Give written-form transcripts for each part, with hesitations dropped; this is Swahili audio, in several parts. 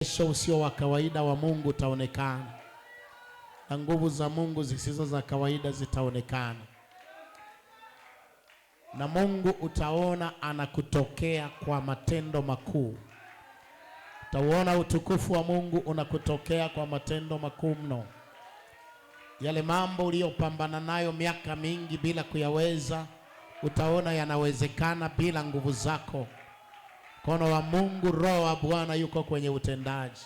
Uwezo usio wa kawaida wa Mungu utaonekana, na nguvu za Mungu zisizo za kawaida zitaonekana, na Mungu utaona anakutokea kwa matendo makuu. Utaona utukufu wa Mungu unakutokea kwa matendo makuu mno. Yale mambo uliyopambana nayo miaka mingi bila kuyaweza, utaona yanawezekana bila nguvu zako. Mkono wa Mungu, Roho wa Bwana yuko kwenye utendaji.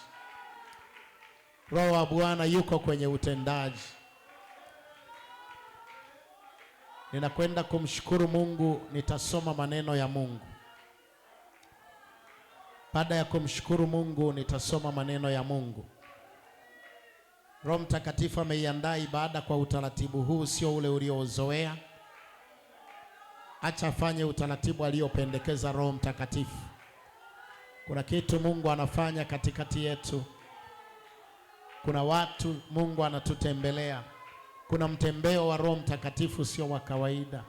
Roho wa Bwana yuko kwenye utendaji. Ninakwenda kumshukuru Mungu, nitasoma maneno ya Mungu. Baada ya kumshukuru Mungu, nitasoma maneno ya Mungu. Roho Mtakatifu ameiandaa ibada kwa utaratibu huu, sio ule uliozoea. Acha afanye utaratibu aliopendekeza Roho Mtakatifu. Kuna kitu Mungu anafanya katikati yetu. Kuna watu Mungu anatutembelea. Kuna mtembeo wa Roho Mtakatifu sio wa kawaida.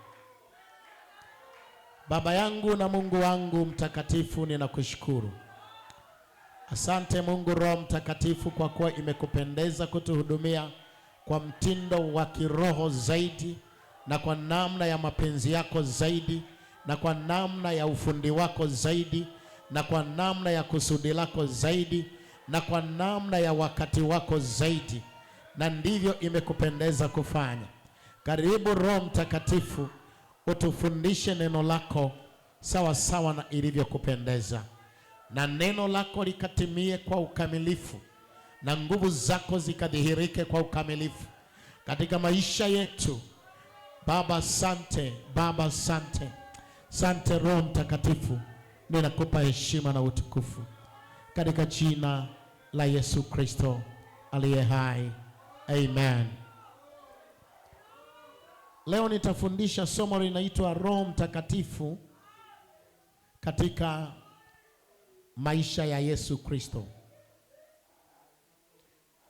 Baba yangu na Mungu wangu mtakatifu, ninakushukuru. Asante Mungu Roho Mtakatifu, kwa kuwa imekupendeza kutuhudumia kwa mtindo wa kiroho zaidi, na kwa namna ya mapenzi yako zaidi, na kwa namna ya ufundi wako zaidi, na kwa namna ya kusudi lako zaidi, na kwa namna ya wakati wako zaidi, na ndivyo imekupendeza kufanya. Karibu Roho Mtakatifu, utufundishe neno lako sawa sawa na ilivyokupendeza, na neno lako likatimie kwa ukamilifu, na nguvu zako zikadhihirike kwa ukamilifu katika maisha yetu. Baba asante, Baba asante. Asante Roho Mtakatifu, ninakupa heshima na utukufu katika jina la Yesu Kristo aliye hai. Amen. Leo nitafundisha somo linaitwa Roho Mtakatifu katika maisha ya Yesu Kristo.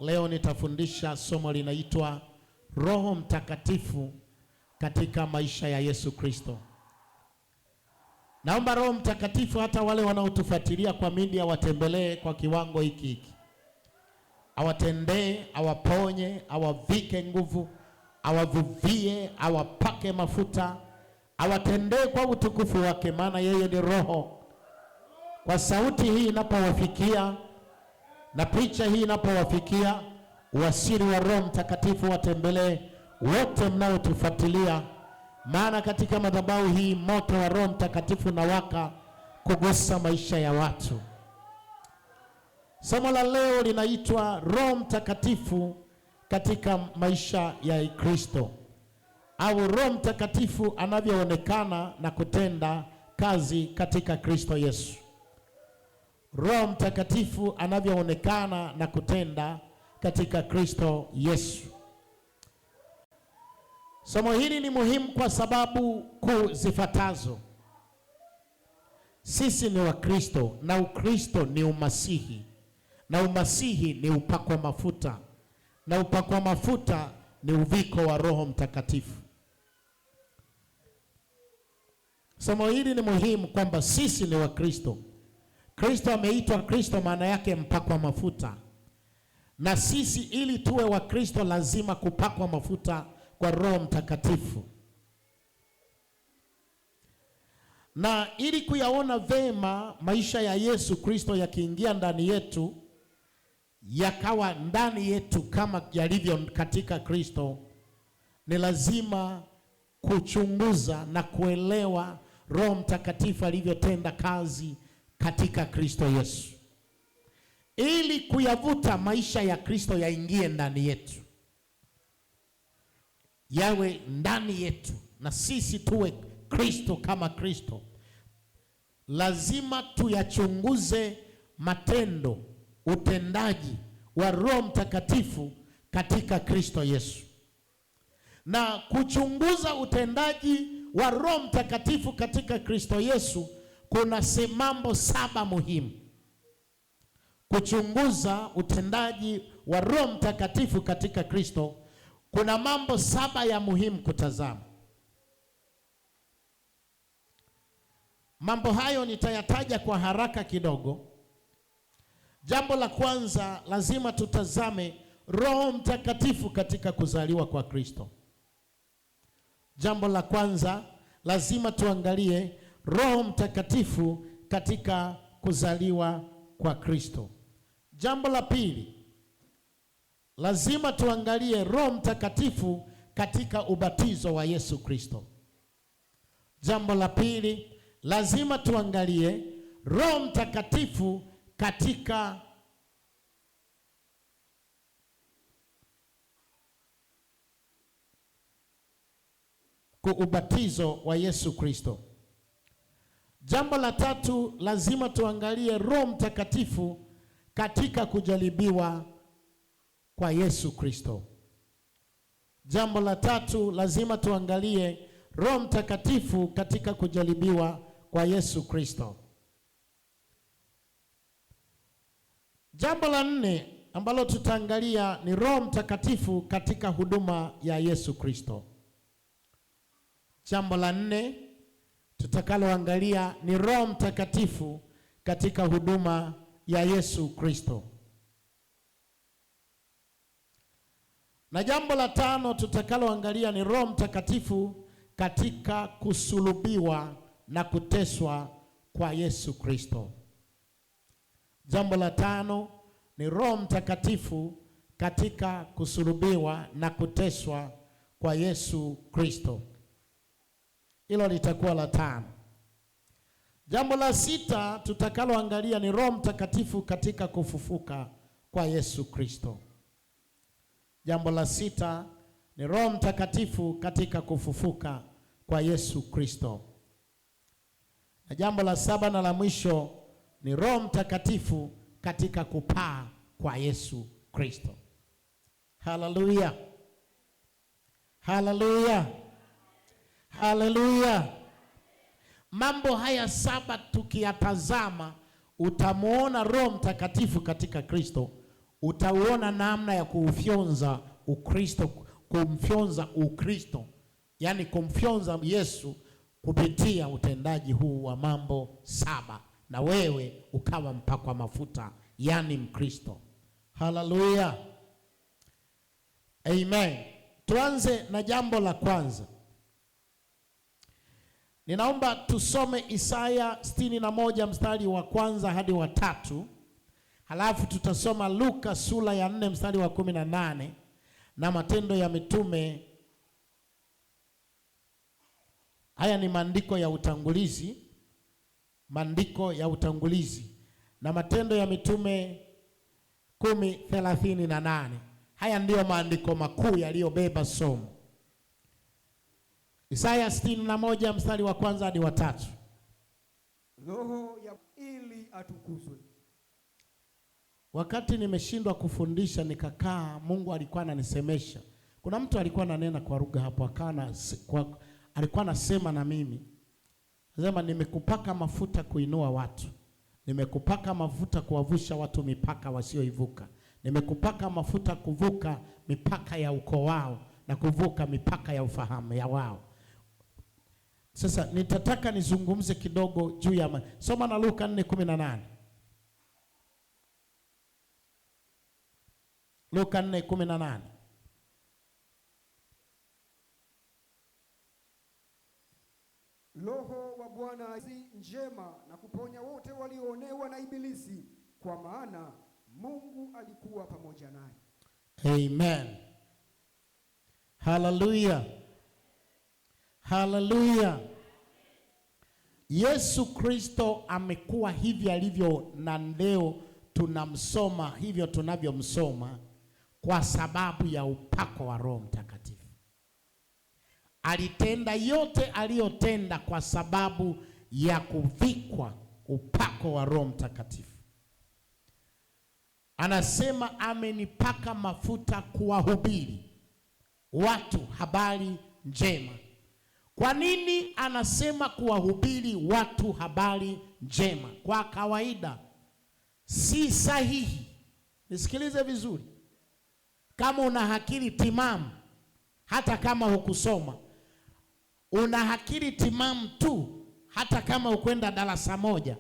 Leo nitafundisha somo linaitwa Roho Mtakatifu katika maisha ya Yesu Kristo. Naomba Roho Mtakatifu hata wale wanaotufuatilia kwa media watembelee kwa kiwango hiki. Awatendee, awaponye, awavike nguvu, awavuvie, awapake mafuta, awatendee kwa utukufu wake, maana yeye ni Roho. Kwa sauti hii inapowafikia na picha hii inapowafikia, uasiri wa Roho Mtakatifu watembelee wote mnaotufuatilia, maana katika madhabahu hii moto wa Roho Mtakatifu unawaka kugusa maisha ya watu. Somo la leo linaitwa Roho Mtakatifu katika maisha ya Kristo, au Roho Mtakatifu anavyoonekana na kutenda kazi katika Kristo Yesu. Roho Mtakatifu anavyoonekana na kutenda katika Kristo Yesu. Somo hili ni muhimu kwa sababu kuu zifuatazo. Sisi ni wa Kristo, na Ukristo ni umasihi, na umasihi ni upako mafuta, na upako mafuta ni uviko wa Roho Mtakatifu. Somo hili ni muhimu kwamba sisi ni wa Kristo. Kristo ameitwa Kristo, maana yake mpakwa mafuta. Na sisi ili tuwe wa Kristo lazima kupakwa mafuta kwa Roho Mtakatifu. Na ili kuyaona vema maisha ya Yesu Kristo yakiingia ndani yetu, yakawa ndani yetu kama yalivyo katika Kristo, ni lazima kuchunguza na kuelewa Roho Mtakatifu alivyotenda kazi katika Kristo Yesu, ili kuyavuta maisha ya Kristo yaingie ndani yetu, yawe ndani yetu, na sisi tuwe Kristo kama Kristo. Lazima tuyachunguze matendo, utendaji wa Roho Mtakatifu katika Kristo Yesu. Na kuchunguza utendaji wa Roho Mtakatifu katika Kristo Yesu, kuna mambo 7 muhimu. Kuchunguza utendaji wa Roho Mtakatifu katika Kristo, kuna mambo 7 ya muhimu kutazama. Mambo hayo nitayataja kwa haraka kidogo, Jambo la kwanza, lazima tutazame Roho Mtakatifu katika kuzaliwa kwa Kristo. Jambo la kwanza, lazima tuangalie Roho Mtakatifu katika kuzaliwa kwa Kristo. Jambo la pili, lazima tuangalie Roho Mtakatifu katika ubatizo wa Yesu Kristo. Jambo la pili, lazima tuangalie Roho Mtakatifu katika ubatizo wa Yesu Kristo. Jambo la tatu, lazima tuangalie Roho Mtakatifu katika kujaribiwa kwa Yesu Kristo. Jambo la tatu, lazima tuangalie Roho Mtakatifu katika kujaribiwa kwa Yesu Kristo. Jambo la nne ambalo tutaangalia ni Roho Mtakatifu katika huduma ya Yesu Kristo. Jambo la nne tutakaloangalia ni Roho Mtakatifu katika huduma ya Yesu Kristo. Na jambo la tano tutakaloangalia ni Roho Mtakatifu katika kusulubiwa na kuteswa kwa Yesu Kristo. Jambo la tano ni Roho Mtakatifu katika kusulubiwa na kuteswa kwa Yesu Kristo. Hilo litakuwa la tano. Jambo la sita tutakaloangalia ni Roho Mtakatifu katika kufufuka kwa Yesu Kristo. Jambo la sita ni Roho Mtakatifu katika kufufuka kwa Yesu Kristo. Na jambo la saba na la mwisho ni Roho Mtakatifu katika kupaa kwa Yesu Kristo. Haleluya. Haleluya. Haleluya. Mambo haya saba tukiyatazama, utamuona Roho Mtakatifu katika Kristo. Utauona namna ya kuufyonza Ukristo, kumfyonza Ukristo, yaani kumfyonza Yesu kupitia utendaji huu wa mambo saba, na wewe ukawa mpakwa mafuta, yaani Mkristo. Haleluya. Amen. Tuanze na jambo la kwanza. Ninaomba tusome Isaya 61 mstari wa kwanza hadi wa 3. Halafu tutasoma Luka sura ya 4 mstari wa 18 na Matendo ya Mitume. Haya ni maandiko ya utangulizi, maandiko ya utangulizi, na Matendo ya Mitume 10:38. Haya ndiyo maandiko makuu yaliyobeba somo. Isaya 61 mstari wa kwanza hadi wa 3. Roho ya ili atukuzwe. Wakati nimeshindwa kufundisha nikakaa, Mungu alikuwa ananisemesha. Kuna mtu alikuwa ananena kwa lugha hapo, alikuwa anasema na mimi. Anasema, nimekupaka mafuta kuinua watu. Nimekupaka mafuta kuwavusha watu mipaka wasioivuka. Nimekupaka mafuta kuvuka mipaka ya ukoo wao na kuvuka mipaka ya ufahamu ya wao. Sasa nitataka nizungumze kidogo juu ya soma na Luka 4:18. Luka 4:18. Roho wa Bwana njema na kuponya wote walioonewa na Ibilisi, kwa maana Mungu alikuwa pamoja naye. Amen. Haleluya. Haleluya. Yesu Kristo amekuwa hivi alivyo, na leo tunamsoma hivyo tunavyomsoma kwa sababu ya upako wa Roho Mtakatifu. Alitenda yote aliyotenda kwa sababu ya kuvikwa upako wa Roho Mtakatifu. Anasema amenipaka mafuta kuwahubiri watu habari njema. Kwa nini anasema kuwahubiri watu habari njema? Kwa kawaida si sahihi. Nisikilize vizuri. Kama una akili timamu, hata kama hukusoma, una akili timamu tu, hata kama ukwenda darasa moja,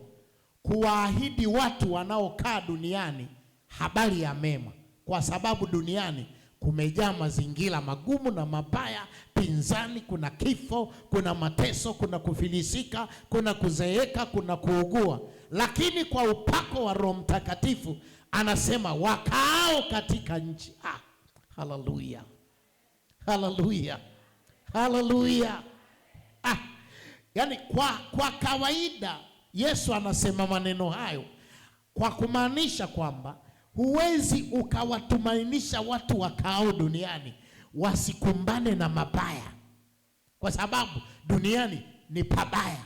kuwaahidi watu wanaokaa duniani habari ya mema, kwa sababu duniani kumejaa mazingira magumu na mabaya, pinzani, kuna kifo, kuna mateso, kuna kufilisika, kuna kuzeeka, kuna kuugua. Lakini kwa upako wa Roho Mtakatifu anasema wakaao katika nchi. Haleluya, haleluya, haleluya. Yaani kwa kawaida Yesu anasema maneno hayo kwa kumaanisha kwamba huwezi ukawatumainisha watu wakaao duniani wasikumbane na mabaya, kwa sababu duniani ni pabaya,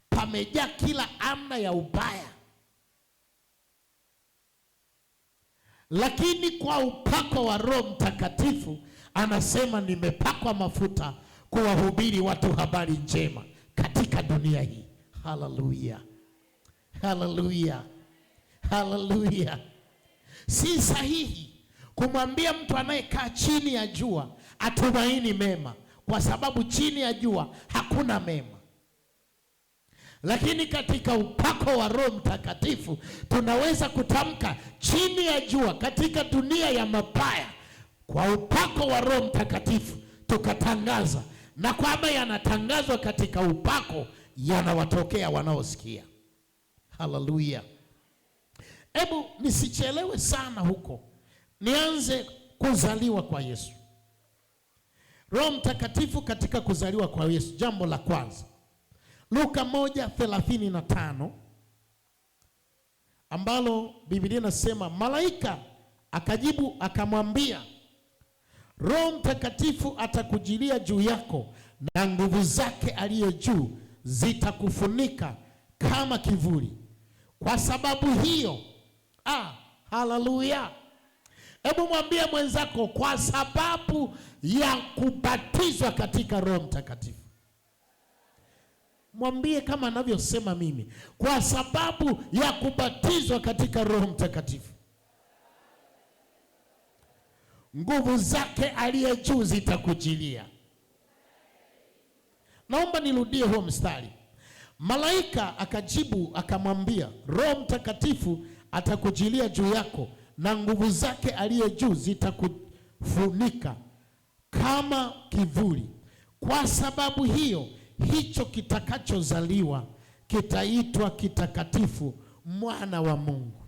pamejaa kila amna ya ubaya. Lakini kwa upako wa Roho Mtakatifu anasema nimepakwa mafuta kuwahubiri watu habari njema katika dunia hii. Haleluya, haleluya, haleluya. Si sahihi kumwambia mtu anayekaa chini ya jua atumaini mema, kwa sababu chini ya jua hakuna mema. Lakini katika upako wa Roho Mtakatifu tunaweza kutamka chini ya jua, katika dunia ya mabaya, kwa upako wa Roho Mtakatifu tukatangaza, na kwamba yanatangazwa katika upako yanawatokea wanaosikia. Haleluya. Hebu nisichelewe sana huko, nianze kuzaliwa kwa Yesu. Roho Mtakatifu katika kuzaliwa kwa Yesu, jambo la kwanza, Luka 1:35, ambalo Biblia inasema malaika akajibu akamwambia, Roho Mtakatifu atakujilia juu yako na nguvu zake aliye juu zitakufunika kama kivuli. Kwa sababu hiyo, haleluya. Hebu mwambie mwenzako, kwa sababu ya kubatizwa katika Roho Mtakatifu. Mwambie kama anavyosema mimi, kwa sababu ya kubatizwa katika Roho Mtakatifu, nguvu zake aliye juu zitakujilia. Naomba nirudie huo mstari. Malaika akajibu akamwambia, Roho Mtakatifu atakujilia juu yako na nguvu zake aliye juu zitakufunika kama kivuli. Kwa sababu hiyo, hicho kitakachozaliwa kitaitwa kitakatifu, mwana wa Mungu.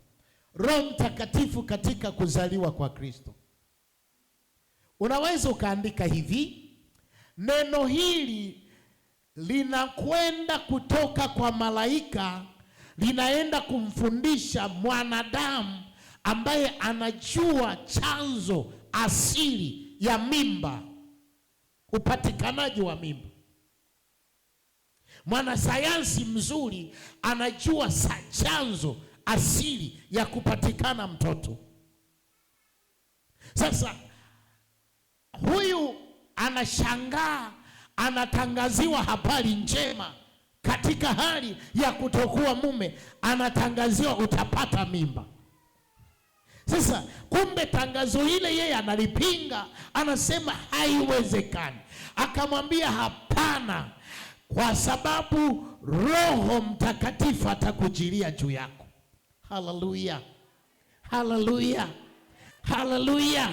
Roho Mtakatifu katika kuzaliwa kwa Kristo. Unaweza ukaandika hivi, neno hili linakwenda kutoka kwa malaika, linaenda kumfundisha mwanadamu ambaye anajua chanzo asili ya mimba, upatikanaji wa mimba. Mwanasayansi mzuri anajua chanzo asili ya kupatikana mtoto. Sasa huyu anashangaa, anatangaziwa habari njema katika hali ya kutokuwa mume, anatangaziwa utapata mimba. Sasa kumbe tangazo ile yeye analipinga, anasema haiwezekani. Akamwambia hapana, kwa sababu Roho Mtakatifu atakujilia juu yako. Haleluya, haleluya, haleluya.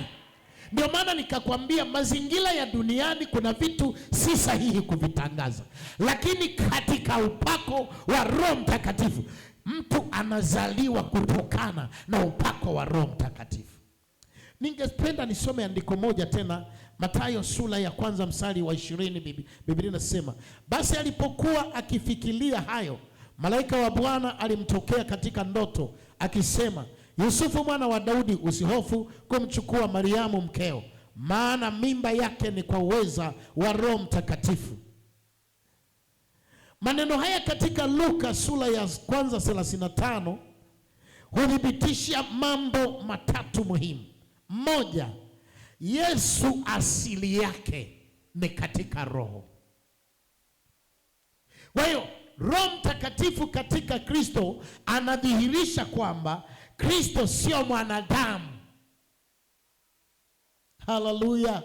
Ndio maana nikakwambia mazingira ya duniani kuna vitu si sahihi kuvitangaza, lakini katika upako wa Roho Mtakatifu mtu anazaliwa kutokana na upako wa Roho Mtakatifu. Ningependa nisome andiko moja tena, Mathayo sura ya 1 mstari wa 20. Biblia inasema, basi alipokuwa akifikiria hayo, malaika wa Bwana alimtokea katika ndoto akisema, Yusufu mwana wa Daudi, usihofu kumchukua Mariamu mkeo, maana mimba yake ni kwa uweza wa Roho Mtakatifu. Maneno haya katika Luka sura ya 1:35 huthibitisha mambo matatu muhimu. Moja, Yesu asili yake ni katika Roho. Kwa hiyo Roho Mtakatifu katika Kristo anadhihirisha kwamba Kristo sio mwanadamu. Haleluya.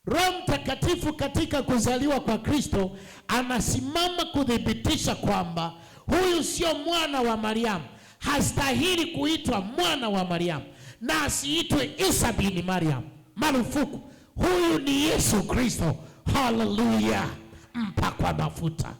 Roho Mtakatifu katika kuzaliwa kwa Kristo anasimama kuthibitisha kwamba huyu sio mwana wa Mariamu, hastahili kuitwa mwana wa Mariamu, na asiitwe Isa bin Mariamu. Marufuku. Huyu ni Yesu Kristo. Haleluya. Mpakwa mafuta.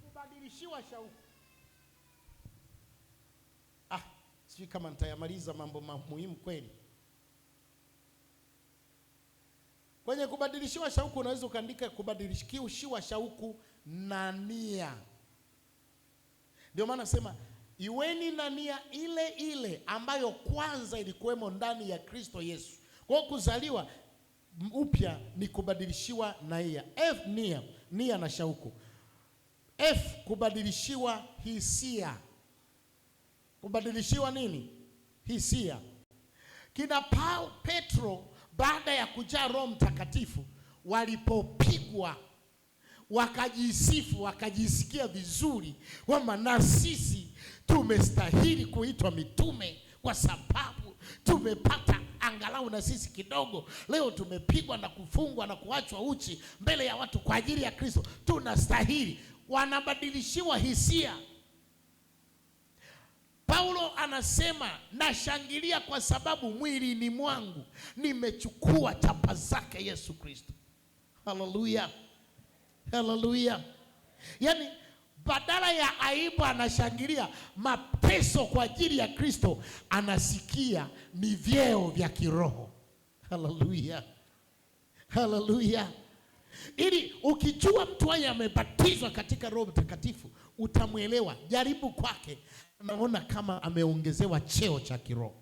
Kubadilishiwa shauku. Sijui kama nitayamaliza mambo muhimu kweli. Kwenye kubadilishiwa shauku unaweza ukaandika kubadilishiwa shauku na nia. Ndio maana nasema iweni na nia ile ile ambayo kwanza ilikuwemo ndani ya Kristo Yesu. Kwa kuzaliwa upya ni kubadilishiwa na nia. F, nia na shauku. F, kubadilishiwa hisia. Kubadilishiwa nini? Hisia. Kina Petro baada ya kujaa Roho Mtakatifu, walipopigwa wakajisifu, wakajisikia vizuri kwamba na sisi tumestahili kuitwa mitume kwa sababu tumepata angalau na sisi kidogo. Leo tumepigwa na kufungwa na kuachwa uchi mbele ya watu kwa ajili ya Kristo, tunastahili. Wanabadilishiwa hisia. Paulo anasema nashangilia kwa sababu mwilini mwangu nimechukua chapa zake Yesu Kristo. Haleluya. Haleluya. Yaani badala ya aibu anashangilia mateso kwa ajili ya Kristo, anasikia ni vyeo vya kiroho. Haleluya. Haleluya. Ili ukijua mtu haya amebatizwa katika Roho Mtakatifu, utamwelewa. Jaribu kwake, anaona kama ameongezewa cheo cha kiroho.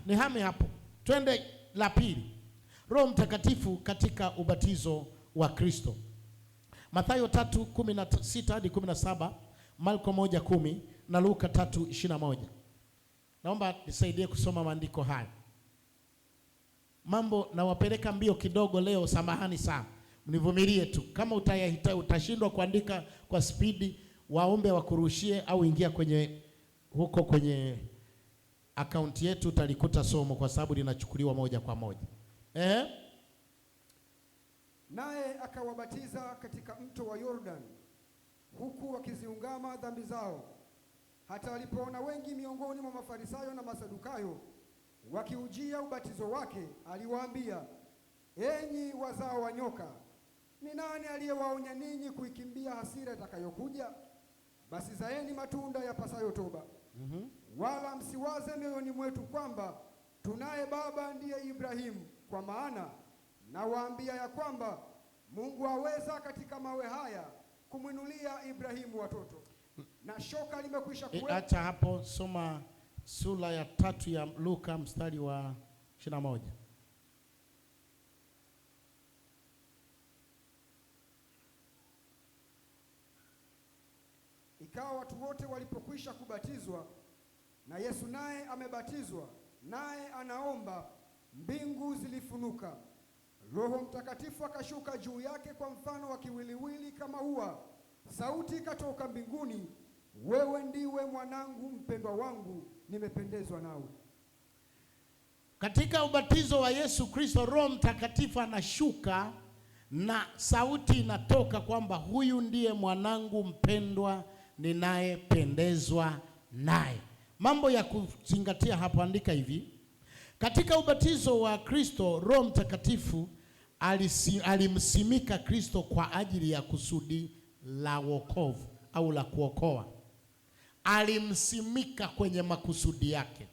Nihame hapo. Twende la pili. Roho Mtakatifu katika ubatizo wa Kristo. Mathayo 3:16 hadi 17, Marko 1:10 na Luka 3:21. Naomba nisaidie kusoma maandiko haya. Mambo nawapeleka mbio kidogo leo, samahani sana. Mnivumilie tu. Kama utashindwa kuandika kwa spidi, waombe wakurushie au ingia kwenye akaunti yetu, utalikuta somo kwa sababu linachukuliwa moja kwa moja. Naye akawabatiza katika mto wa Yordani, huku wakiziungama dhambi zao. Hata walipoona wengi miongoni mwa Mafarisayo na Masadukayo wakiujia ubatizo wake, aliwaambia, enyi wazao wa nyoka, ni nani aliyewaonya ninyi kuikimbia hasira itakayokuja? Basi zaeni matunda yapasayo toba. Wala msiwaze mioyoni mwetu kwamba tunaye baba ndiye Ibrahimu, kwa maana nawaambia ya kwamba Mungu aweza katika mawe haya kumwinulia Ibrahimu watoto. Na shoka limekwisha kuwepo. Acha hapo, soma sura ya 3 ya Luka mstari wa 21. Ikawa watu wote walipokwisha kubatizwa, na Yesu naye amebatizwa, naye anaomba, mbingu zilifunuka, Roho Mtakatifu akashuka juu yake kwa mfano wa kiwiliwili kama ua. Sauti ikatoka mbinguni, wewe ndiwe mwanangu mpendwa wangu, nimependezwa nawe. Katika ubatizo wa Yesu Kristo, Roho Mtakatifu anashuka na sauti inatoka kwamba huyu ndiye mwanangu mpendwa ninayependezwa naye. Mambo ya kuzingatia hapo, andika hivi. Katika ubatizo wa Kristo, Roho Mtakatifu alimsimika Kristo kwa ajili ya kusudi la wokovu au la kuokoa. Alimsimika kwenye makusudi yake.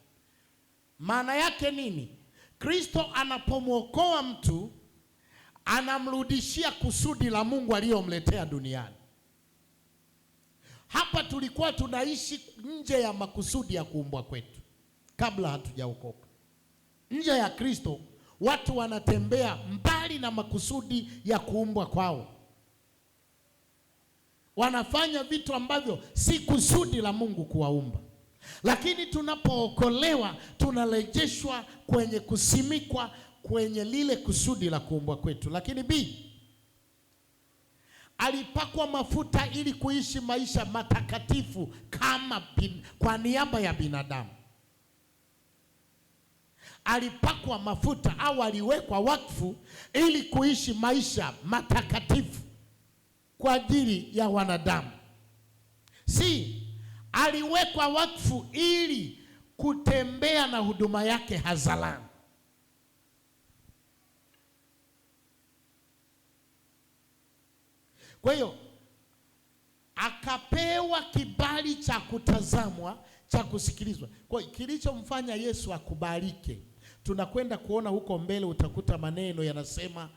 Maana yake nini? Kristo anapomwokoa mtu, anamrudishia kusudi la Mungu aliyomletea duniani. Hapa tulikuwa tunaishi nje ya makusudi ya kuumbwa kwetu kabla hatujaokoka. Nje ya Kristo watu wanatembea mbali na makusudi ya kuumbwa kwao, wanafanya vitu ambavyo si kusudi la Mungu kuwaumba. Lakini tunapookolewa tunarejeshwa kwenye kusimikwa kwenye lile kusudi la kuumbwa kwetu. Lakini B, alipakwa mafuta ili kuishi maisha matakatifu kwa niaba ya binadamu. Alipakwa mafuta au aliwekwa wakfu ili kuishi maisha matakatifu kwa ajili ya wanadamu. Si aliwekwa wakfu ili kutembea na huduma yake hadharani. Kwa hiyo akapewa kibali cha kutazamwa, cha kusikilizwa. Kwa hiyo kilichomfanya Yesu akubalike, tunakwenda kuona huko mbele, utakuta maneno yanasema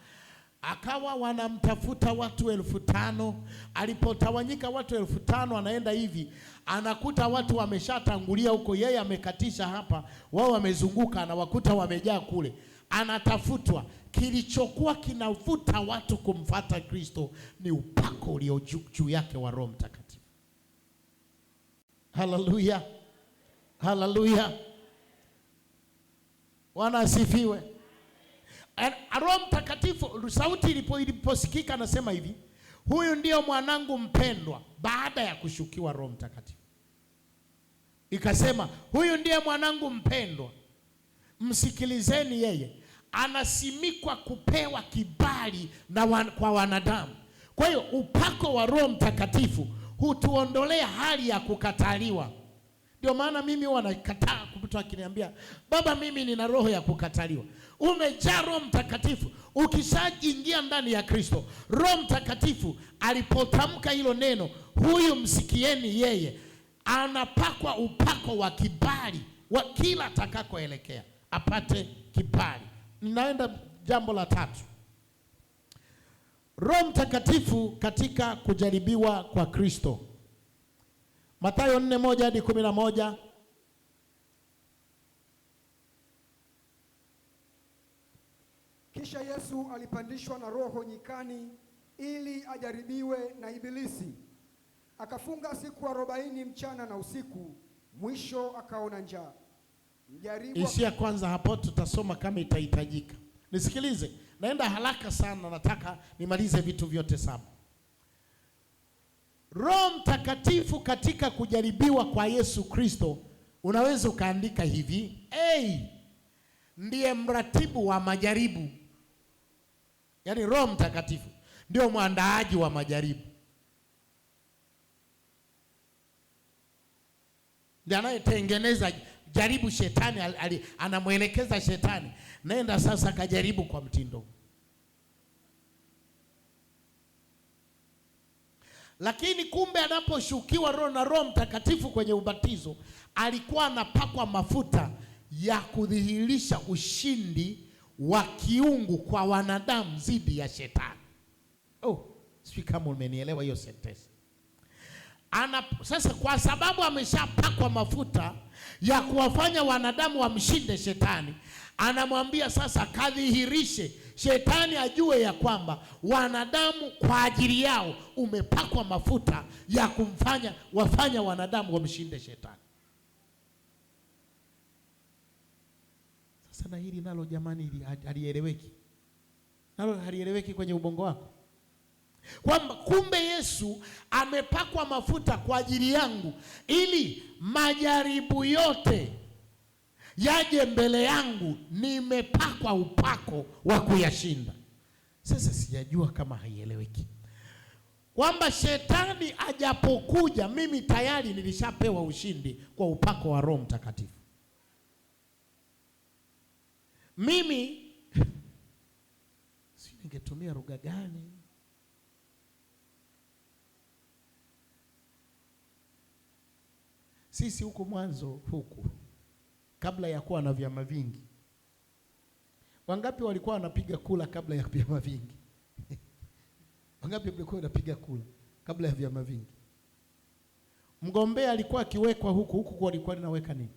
akawa wanamtafuta watu 5,000. Alipotawanyika watu 5,000, anaenda hivi, anakuta watu wameshatangulia huko, yeye amekatisha hapa, wao wamezunguka, anawakuta wamejaa kule, anatafutwa. Kilichokuwa kinavuta watu kumfuata Kristo ni upako ulio juu yake wa Roho Mtakatifu. Haleluya, haleluya, Bwana asifiwe. Roho Mtakatifu, sauti iliposikika anasema hivi, huyu ndio mwanangu mpendwa, baada ya kushukiwa Roho Mtakatifu. Ikasema huyu ndiye mwanangu mpendwa, msikilizeni yeye. Anasimikwa kupewa kibali kwa wanadamu. Kwa hiyo upako wa Roho Mtakatifu hutuondolea hali ya kukataliwa. Ndio maana mimi huwa nakataa mtu akiniambia, baba mimi nina roho ya kukataliwa. Umejaa Roho Mtakatifu. Ukishaingia ndani ya Kristo, Roho Mtakatifu alipotamka hilo neno, huyu msikieni yeye, anapakwa upako wa kibali wa kila atakakoelekea apate kibali. Ninaenda jambo la 3. Roho Mtakatifu katika kujaribiwa kwa Kristo. Mathayo 4:1 hadi 11. Kisha Yesu alipandishwa na Roho nyikani ili ajaribiwe na Ibilisi. Akafunga siku 40 mchana na usiku, mwisho akaona njaa. Ishia kwanza hapo, tutasoma kama itahitajika. Nisikilize, naenda haraka sana, nataka nimalize vitu vyote 7. Roho Mtakatifu katika kujaribiwa kwa Yesu Kristo, unaweza ukaandika hivi, ndiye mratibu wa majaribu. Yaani Roho Mtakatifu ndio mwandaaji wa majaribu, ndiye anayetengeneza jaribu. Shetani anamwelekeza shetani, nenda sasa kajaribu kwa mtindo. Lakini kumbe anaposhukiwa Roho na Roho Mtakatifu kwenye ubatizo, alikuwa anapakwa mafuta ya kudhihirisha ushindi wa kiungu kwa wanadamu dhidi ya shetani. Sijui kama umenielewa hiyo sentence. Sasa kwa sababu ameshapakwa mafuta ya kuwafanya wanadamu wamshinde shetani, anamwambia sasa kadhihirishe, shetani ajue ya kwamba wanadamu kwa ajili yao umepakwa mafuta ya wafanya wanadamu wamshinde shetani. Sasa na hili nalo jamani, halieleweki. Nalo halieleweki kwenye ubongo wako, kwamba kumbe Yesu amepakwa mafuta kwa ajili yangu ili majaribu yote yaje mbele yangu, nimepakwa upako wa kuyashinda. Sasa sijajua kama haieleweki kwamba shetani ajapokuja, mimi tayari nilishapewa ushindi kwa upako wa Roho Mtakatifu. Mimi si ningetumia lugha gani? Sisi huku mwanzo huku, kabla ya kuwa na vyama vingi, wangapi walikuwa wanapiga kula kabla ya vyama vingi? Wangapi walikuwa wanapiga kula kabla ya vyama vingi? Mgombea alikuwa akiwekwa huku walikuwa linaweka nini?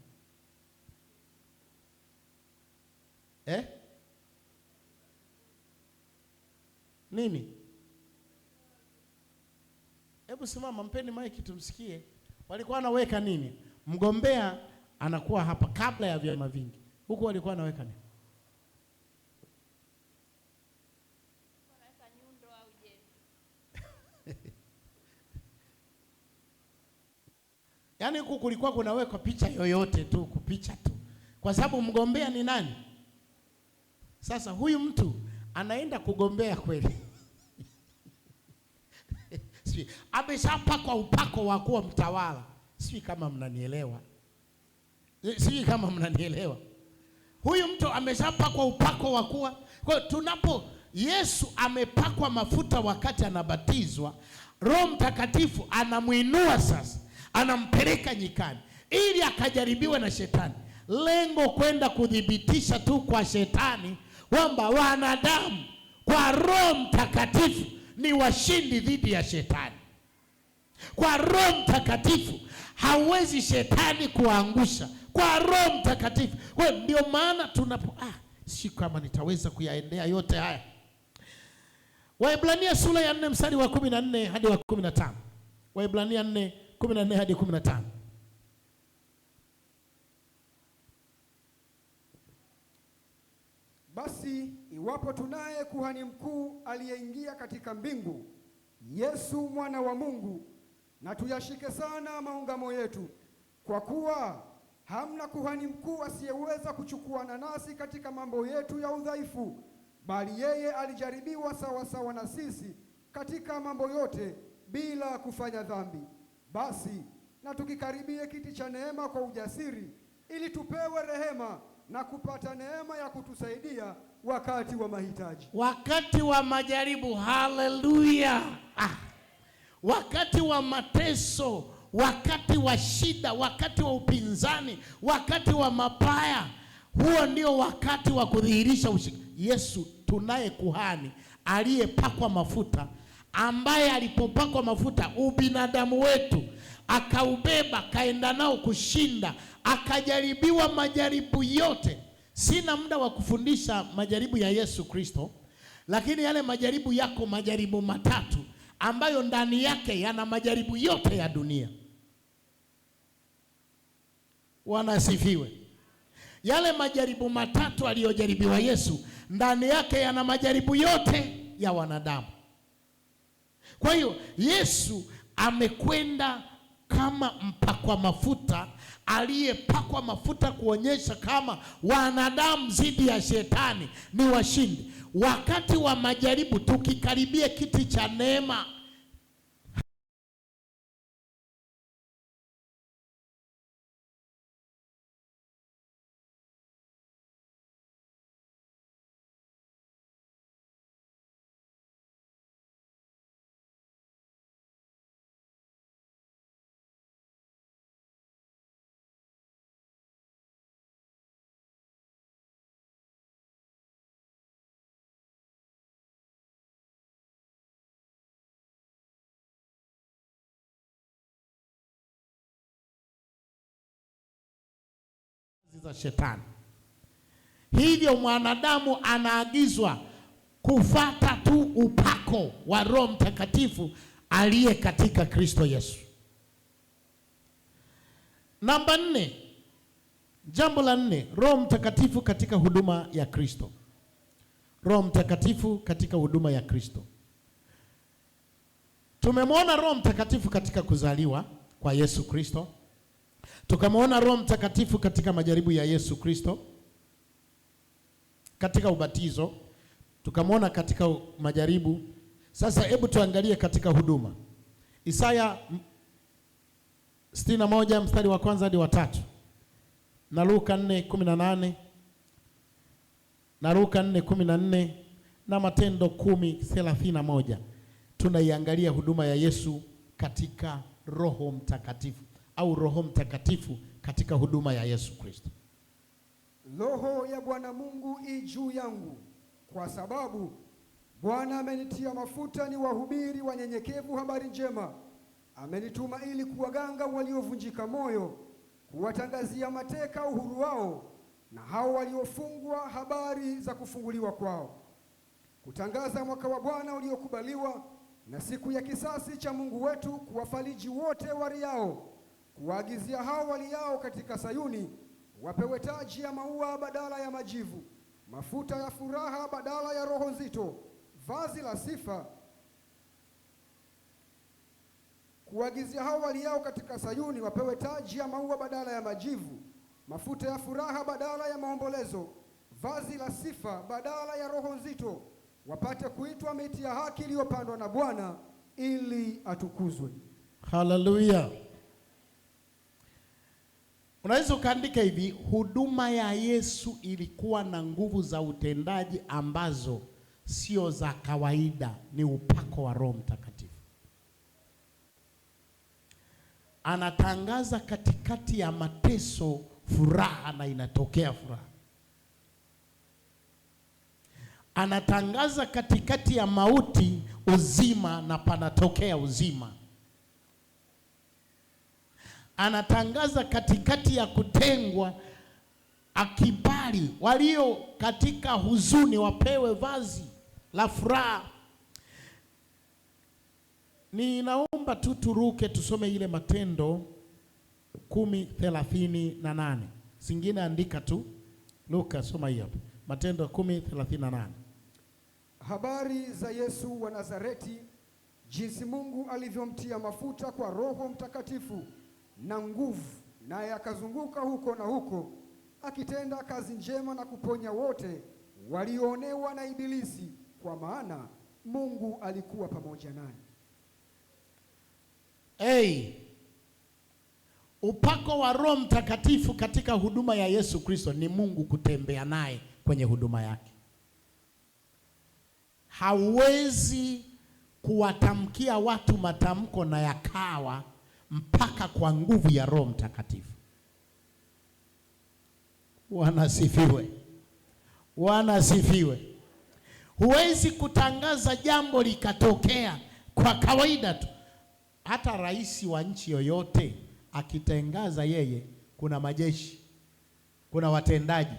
nini? Hebu simama, mpeni maiki tumsikie. Walikuwa wanaweka nini? Mgombea anakuwa hapa kabla ya vyama vingi. Huko walikuwa wanaweka nini? Wanaweka nyundo au jembe. Yaani huku kulikuwa kunawekwa picha yoyote tu, kupicha tu. Kwa sababu mgombea ni nani? Sasa huyu mtu anaenda kugombea kweli. Sijui ameshapakwa upako wa kuwa mtawala. Sijui kama mnanielewa. Sijui kama mnanielewa. Huyu mtu ameshapakwa upako wa kuwa. Kwa tunapo Yesu amepakwa mafuta wakati anabatizwa, Roho Mtakatifu anamuinua sasa, anampeleka nyikani ili akajaribiwe na shetani. Lengo kwenda kudhibitisha tu kwa shetani kwamba wanadamu kwa Roho Mtakatifu ni washindi dhidi ya shetani. Kwa Roho Mtakatifu hauwezi shetani kuangusha. Kwa Roho Mtakatifu. Kwa ndio maana tunapo si kama nitaweza kuyaendea yote haya. Waebrania sura ya 4 mstari wa 14 hadi wa 15. Waebrania 4:14 hadi 15. Basi iwapo tunaye kuhani mkuu aliyeingia katika mbingu, Yesu mwana wa Mungu, na tuyashike sana maungamo yetu, kwa kuwa hamna kuhani mkuu asiyeweza kuchukuana nasi katika mambo yetu ya udhaifu, bali yeye alijaribiwa sawa sawa na sisi katika mambo yote bila kufanya dhambi. Basi na tukikaribie kiti cha neema kwa ujasiri, ili tupewe rehema na kupata neema ya kutusaidia wakati wa mahitaji. Wakati wa majaribu, haleluya. Wakati wa mateso, wakati wa shida, wakati wa upinzani, wakati wa mabaya, huo ndio wakati wa kudhihirisha Yesu. Tunaye kuhani aliyepakwa mafuta, ambaye alipopakwa mafuta ubinadamu wetu akaubeba, kaenda nao kushinda, akajaribiwa majaribu yote. Sina muda wa kufundisha majaribu ya Yesu Kristo, lakini yale majaribu yako majaribu matatu ambayo ndani yake yana majaribu yote ya dunia. Wanasifiwe. Yale majaribu matatu aliyojaribiwa Yesu ndani yake yana majaribu yote ya wanadamu. Kwa hiyo Yesu amekwenda kama mpakwa mafuta, aliyepakwa mafuta kuonyesha kama wanadamu dhidi ya shetani ni washindi. Wakati wa majaribu tukikaribia kiti cha neema, za shetani. Hivyo mwanadamu anaagizwa kufata tu upako wa Roho Mtakatifu aliye katika Kristo Yesu. Namba 4, jambo la 4, Roho Mtakatifu katika huduma ya Kristo. Roho Mtakatifu katika huduma ya Kristo. Tumemwona Roho Mtakatifu katika kuzaliwa kwa Yesu Kristo. Tukamwona Roho Mtakatifu katika majaribu ya Yesu Kristo, katika ubatizo. Tukamwona katika majaribu. Sasa hebu tuangalie katika huduma. Isaya 61 mstari wa 1 hadi wa 3. Na Luka 4:18. Na Luka 4:14 na Matendo 10:31. Tunaiangalia huduma ya Yesu katika Roho Mtakatifu, au Roho Mtakatifu katika huduma ya Yesu Kristo. Roho ya Bwana Mungu i juu yangu, kwa sababu Bwana amenitia mafuta ni wahubiri wanyenyekevu habari njema. Amenituma ili kuwaganga waliovunjika moyo, kuwatangazia mateka uhuru wao, na hao waliofungwa habari za kufunguliwa kwao. kutangaza mwaka wa Bwana uliokubaliwa na siku ya kisasi cha Mungu wetu, kuwafariji wote waliao, kuwaagizia hao waliao katika Sayuni wapewe taji ya maua badala ya majivu, mafuta ya furaha badala ya roho nzito, vazi la sifa. Kuagizia hao waliao katika Sayuni wapewe taji ya maua badala ya majivu, mafuta ya furaha badala ya maombolezo, vazi la sifa badala ya roho nzito, wapate kuitwa miti ya haki iliyopandwa na Bwana ili atukuzwe. Haleluya. Unaweza ukaandika hivi: huduma ya Yesu ilikuwa na nguvu za utendaji ambazo sio za kawaida, ni upako wa Roho Mtakatifu. Anatangaza katikati ya mateso furaha, na inatokea furaha. Anatangaza katikati ya mauti uzima, na panatokea uzima. Anatangaza katikati ya kutengwa akibali, walio katika huzuni wapewe vazi la furaha. Ninaomba tu turuke tusome ile Matendo 10:38. Singine andika tu. Luka, soma hiyo hapo. Matendo 10:38. Habari za Yesu wa Nazareti, jinsi Mungu alivyomtia mafuta kwa Roho Mtakatifu na nguvu, naye akazunguka huko na huko akitenda kazi njema na kuponya wote walioonewa na Ibilisi, kwa maana Mungu alikuwa pamoja naye. Upako wa Roho Mtakatifu katika huduma ya Yesu Kristo ni Mungu kutembea naye kwenye huduma yake. Hauwezi kuwatamkia watu matamko na yakawa mpaka kwa nguvu ya Roho Mtakatifu. Wanasifiwe. Wanasifiwe. Huwezi kutangaza jambo likatokea kwa kawaida tu. Hata rais wa nchi yoyote akitangaza yeye, kuna majeshi, kuna watendaji,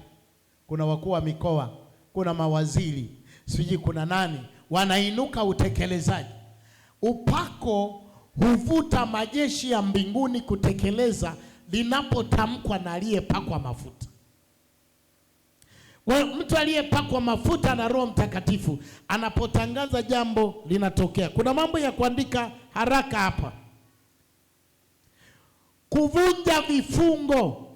kuna wakuu wa mikoa, kuna mawaziri, siji kuna nani, wanainuka utekelezaji. Upako huvuta majeshi ya mbinguni kutekeleza linapotamkwa na aliyepakwa mafuta. Kwa mtu aliyepakwa mafuta na Roho Mtakatifu anapotangaza jambo linatokea. Kuna mambo ya kuandika haraka hapa. Kuvunja vifungo.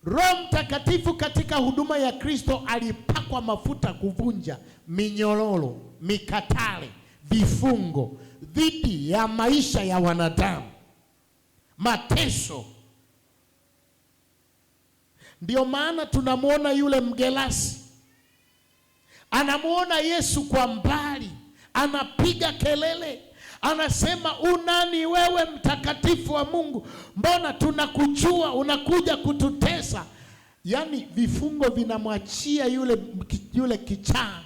Roho Mtakatifu katika huduma ya Kristo alipakwa mafuta kuvunja minyororo, mikatale, vifungo dhidi ya maisha ya wanadamu, mateso. Ndio maana tunamwona yule Mgerasi anamuona Yesu kwa mbali, anapiga kelele, anasema, unani wewe mtakatifu wa Mungu? Mbona tunakujua unakuja kututesa? Yaani vifungo vinamwachia yule kichaa,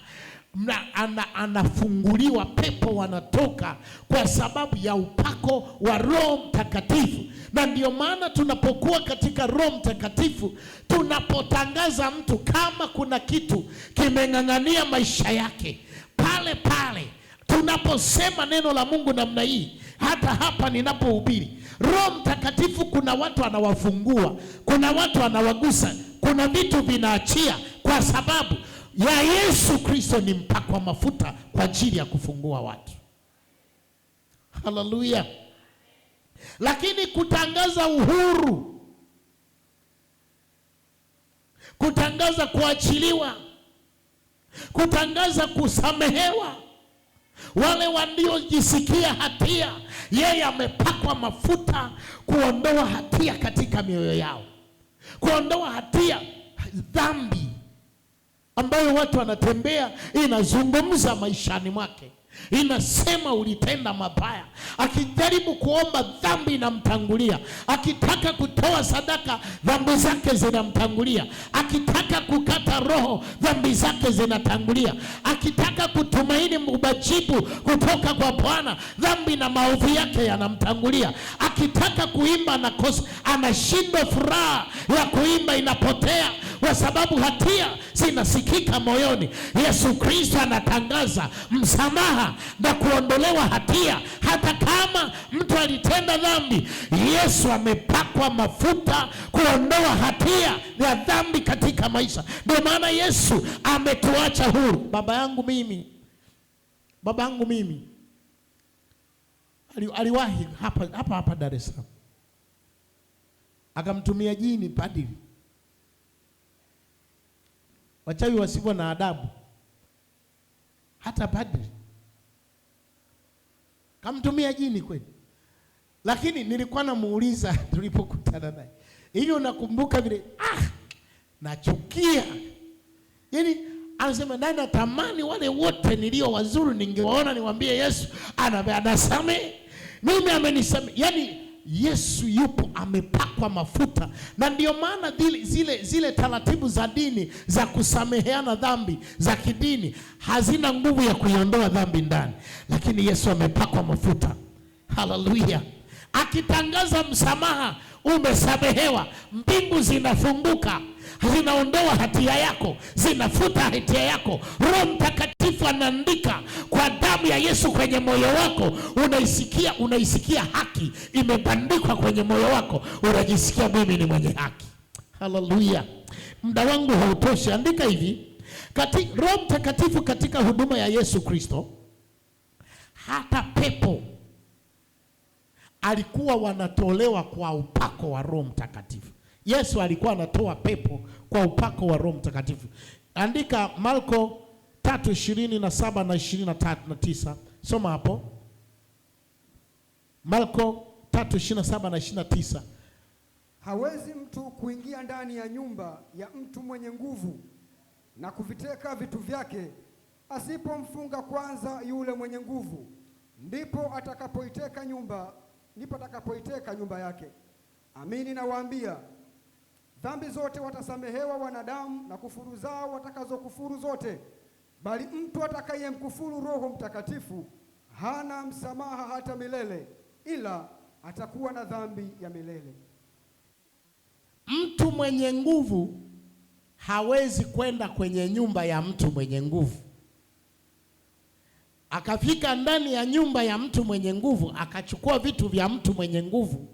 anafunguliwa, pepo wanatoka kwa sababu ya upako wa Roho Mtakatifu. Na ndio maana tunapokuwa katika Roho Mtakatifu, tunapotangaza mtu, kama kuna kitu kimeng'ang'ania maisha yake, pale pale tunaposema neno la Mungu namna hii, hata hapa ninapohubiri, Roho Mtakatifu kuna watu anawafungua, kuna watu anawagusa, kuna vitu vinaachia, kwa sababu ya Yesu Kristo ni mpakwa mafuta kwa ajili ya kufungua watu. Haleluya. Lakini kutangaza uhuru, kutangaza kuachiliwa, kutangaza kusamehewa, wale waliojisikia hatia, yeye amepakwa mafuta kuondoa hatia katika mioyo yao, kuondoa hatia, dhambi ambayo watu wanatembea, inazungumza maishani mwake, inasema ulitenda mabaya. Akijaribu kuomba, dhambi inamtangulia. Akitaka kutoa sadaka, dhambi zake zinamtangulia. Akitaka kukata roho, dhambi zake zinatangulia. Akitaka kutumaini majibu kutoka kwa Bwana, dhambi na maovu yake yanamtangulia. Akitaka kuimba, anakosa, anashindwa, furaha ya kuimba inapotea. kwa sababu hatia zinasikika moyoni. Yesu Kristo anatangaza msamaha na kuondolewa hatia. Hata kama mtu alitenda dhambi, Yesu amepakwa mafuta kuondoa hatia ya dhambi katika maisha. Ndio maana Yesu ametuacha huru. Baba yangu mimi aliwahi hapa Dar es Salaam, akamtumia jini padri. Wachawi wasivyo na adabu, hata padri kamtumia jini kweli. Lakini nilikuwa namuuliza tulipokutana naye, hivi unakumbuka vile? Nachukia. Yaani anasema nani natamani wale wote nilio wazuri ningewaona niwaambie Yesu anasamehe. Mimi amenisamehe. Yaani Yesu yupo, amepakwa mafuta. Na ndio maana zile taratibu za dini za kusameheana dhambi za kidini hazina nguvu ya kuiondoa dhambi ndani, lakini Yesu amepakwa mafuta. Haleluya! Akitangaza msamaha, umesamehewa, mbingu zinafunguka, zinaondoa hatia yako, zinafuta hatia yako. Roho Mtakatifu anaandika kwa damu ya Yesu kwenye moyo wako. Unaisikia haki imebandikwa kwenye moyo wako, unajisikia mimi ni mwenye haki. Haleluya! Muda wangu hautoshi. Andika hivi, Roho Mtakatifu katika huduma ya Yesu Kristo, hata pepo alikuwa wanatolewa kwa upako wa Roho Mtakatifu. Yesu alikuwa anatoa pepo kwa upako wa Roho Mtakatifu. Andika Marko 3:27 na 29. Soma hapo. Marko 3:27 na 29. Hawezi mtu kuingia ndani ya nyumba ya mtu mwenye nguvu na kuviteka vitu vyake asipomfunga kwanza yule mwenye nguvu, ndipo atakapoiteka nyumba yake. Amini nawaambia, dhambi zote watasamehewa wanadamu na kufuru zao watakazokufuru zote, bali mtu atakayemkufuru Roho Mtakatifu hana msamaha hata milele, ila atakuwa na dhambi ya milele. Mtu mwenye nguvu hawezi kwenda kwenye nyumba ya mtu mwenye nguvu. Akafika ndani ya nyumba ya mtu mwenye nguvu, akachukua vitu vya mtu mwenye nguvu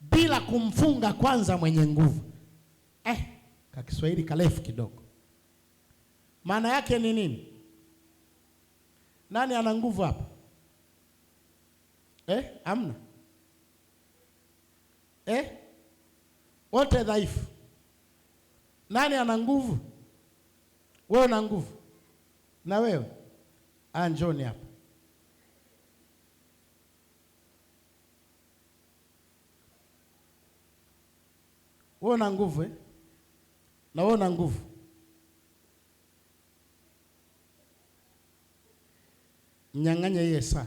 bila kumfunga kwanza mwenye nguvu. Kwa Kiswahili karefu kidogo. Maana yake ni nini? Nani ana nguvu hapa? Hamna. Wote dhaifu. Nani ana nguvu? Wewe una nguvu. Na wewe? Njoni hapa. Wewe una nguvu na wewe una nguvu. Mnyang'anye yeye saa.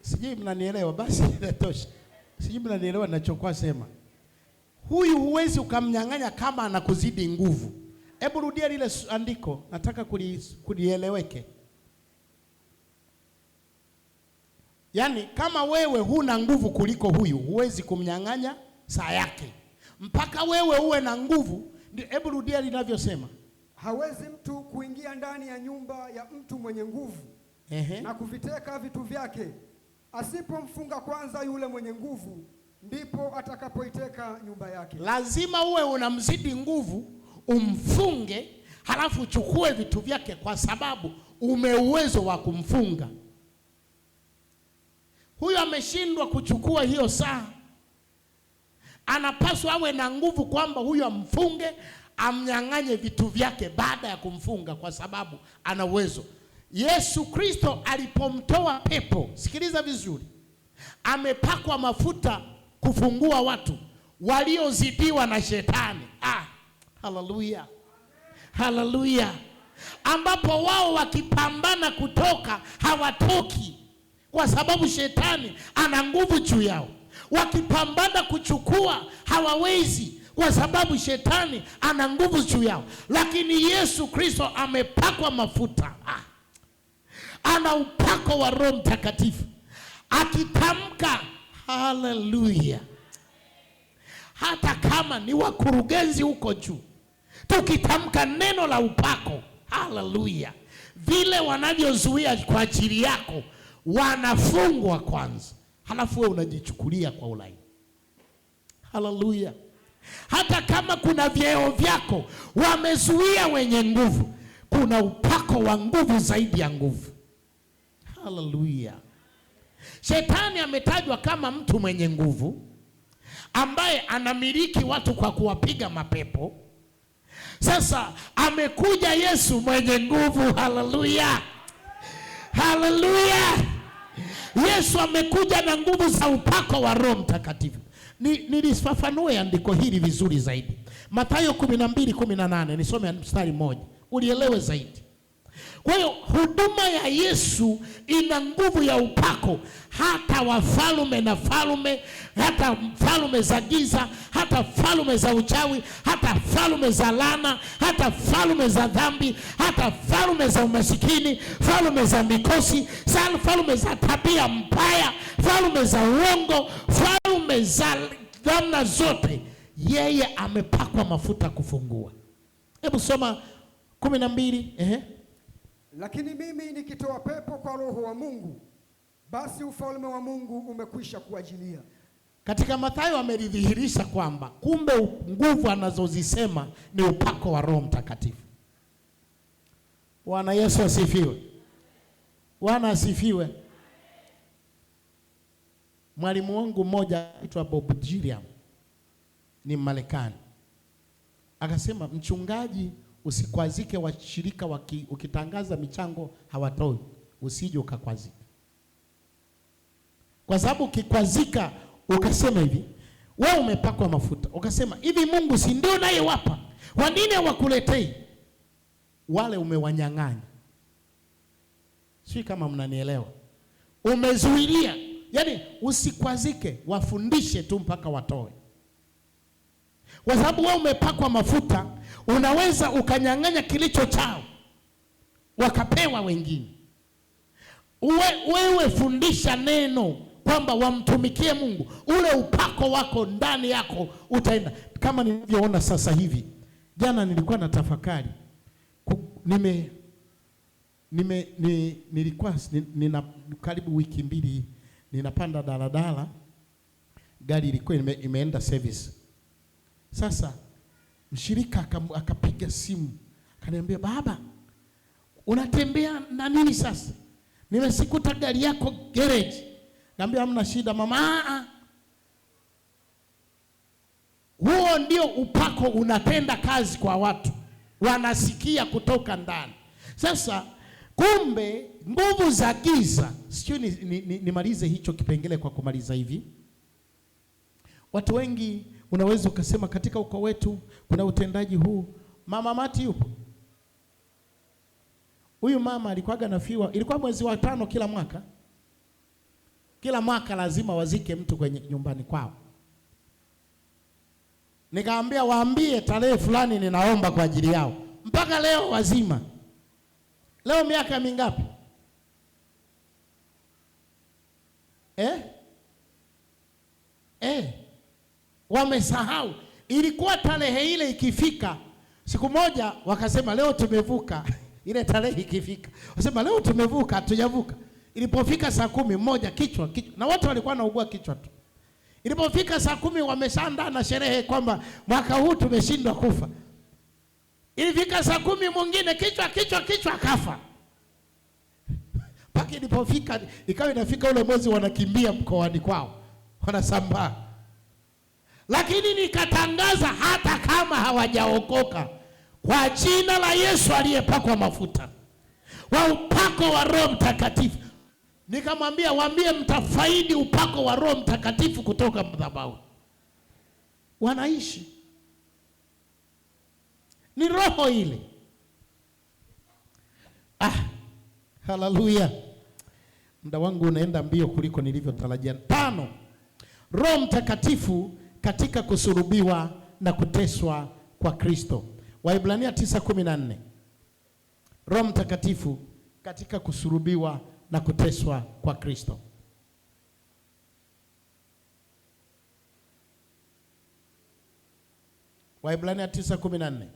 Sijui mnanielewa, basi inatosha. Sijui mnanielewa ninachokuwa sema. Huyu huwezi ukamnyang'anya kama anakuzidi nguvu. Hebu rudia lile andiko, nataka kulieleweke. Yaani kama wewe huna nguvu kuliko huyu, huwezi kumnyang'anya saa yake mpaka wewe uwe na nguvu. Hebu rudia linavyosema. Hawezi mtu kuingia ndani ya nyumba ya mtu mwenye nguvu na kuviteka vitu vyake asipomfunga kwanza yule mwenye nguvu, ndipo atakapoiteka nyumba yake. Lazima uwe unamzidi nguvu, umfunge, halafu uchukue vitu vyake, kwa sababu ume uwezo wa kumfunga. Huyu ameshindwa kuchukua hiyo saa, anapaswa awe na nguvu kwamba huyu amfunge, amnyang'anye vitu vyake baada ya kumfunga, kwa sababu ana uwezo. Yesu Kristo alipomtoa pepo, sikiliza vizuri, amepakwa mafuta kufungua watu waliozidiwa na shetani. Haleluya. Haleluya. Ambapo wao wakipambana kutoka hawatoki, kwa sababu shetani ana nguvu juu yao. Wakipambana kuchukua hawawezi, kwa sababu shetani ana nguvu juu yao. Lakini Yesu Kristo amepakwa mafuta, ana upako wa Roho Mtakatifu, akitamka haleluya, hata kama ni wakurugenzi huko juu, tukitamka neno la upako haleluya, vile wanavyozuia kwa ajili yako wanafungwa kwanza, halafu wewe unajichukulia kwa ulaini. Haleluya. Hata kama kuna vyeo vyako wamezuia wenye nguvu, kuna upako wa nguvu zaidi ya nguvu. Haleluya. Shetani ametajwa kama mtu mwenye nguvu ambaye anamiliki watu kwa kuwapiga mapepo. Sasa amekuja Yesu mwenye nguvu. Haleluya. Haleluya. Yesu amekuja na nguvu za upako wa Roho Mtakatifu. Nilifafanue andiko hili vizuri zaidi. Mathayo 12:18, nisome mstari mmoja ulielewe zaidi. Kwa hiyo huduma ya Yesu ina nguvu ya upako, hata wafalme na falme, hata falme za giza, hata falme za uchawi, hata falme za laana, hata falme za dhambi, hata falme za umasikini, falme za mikosi, falme za tabia mbaya, falme za uongo, falme za namna zote, yeye amepakwa mafuta kufungua. Hebu soma 12. Lakini mimi nikitoa pepo kwa Roho wa Mungu, basi ufalme wa Mungu umekwisha kuajilia. Katika Mathayo amelidhihirisha kwamba kumbe nguvu anazozisema ni upako wa Roho Mtakatifu. Bwana Yesu asifiwe. Bwana asifiwe. Mwalimu wangu mmoja aitwa Bob Gilliam, ni Marekani, akasema mchungaji, usikwazike washirika ukitangaza michango hawatoi, usije ukakwazika. Kwa sababu ukikwazika ukasema hivi, wewe umepakwa mafuta, ukasema hivi, Mungu si ndio naye wapa, kwa nini hawakuletei? Wale umewanyang'anya. Sio kama mnanielewa. Umezuilia. Yaani usikwazike, wafundishe tu mpaka watoe. Kwa sababu wewe umepakwa mafuta, unaweza ukanyang'anya kilicho chao wakapewa wengine. Wewe fundisha neno kwamba wamtumikie Mungu, ule upako wako ndani yako utaenda. Kama nilivyoona sasa hivi, jana nilikuwa na tafakari, nilikuwa nina karibu wiki mbili ninapanda daladala, gari ilikuwa imeenda service. Sasa mshirika akapiga simu, akaniambia, baba, unatembea na nini sasa? Nimesikuta gari yako garage. Niambia hamna shida mama. Huo ndio upako unatenda kazi kwa watu, wanasikia kutoka ndani. Sasa kumbe nguvu za giza, sio nimalize hicho kipengele kwa kumaliza hivi. Watu wengi unaweza ukasema katika ukoo wetu kuna utendaji huu. Mama Mati yupo. Huyu mama alikuwaga nafiwa, ilikuwa mwezi wa 5 kila mwaka. Kila mwaka lazima wazike mtu kwenye nyumbani kwao. Nikaambia waambie tarehe fulani ninaomba kwa ajili yao. Mpaka leo wazima. Leo miaka mingapi? Wamesahau. Ilikuwa tarehe ile ikifika, siku moja wakasema leo tumevuka. Ile tarehe ikifika, wasema leo tumevuka, hatujavuka. Ilipofika saa 10, mmoja kichwa, na watu walikuwa wanaugua kichwa tu. Ilipofika saa 10 wameshaandaa na sherehe kwamba mwaka huu tumeshindwa kufa. Ilifika saa 10 mwingine kichwa kafa. Paki ilipofika ikawa inafika ule mwezi wanakimbia mkoani kwao, wanasambaa. Lakini nikatangaza hata kama hawajaokoka, kwa jina la Yesu aliyepakwa mafuta wa upako wa Roho Mtakatifu, nikamwambia waambie mtafaidi upako wa Roho Mtakatifu kutoka madhabahu. Wanaishi. Ni roho ile. Haleluya. Muda wangu unaenda mbio kuliko nilivyotarajia. 5. Roho Mtakatifu katika kusulubiwa na kuteswa kwa Kristo. Waebrania 9:14. Roho Mtakatifu katika kusulubiwa na kuteswa kwa Kristo. Waebrania 9:14.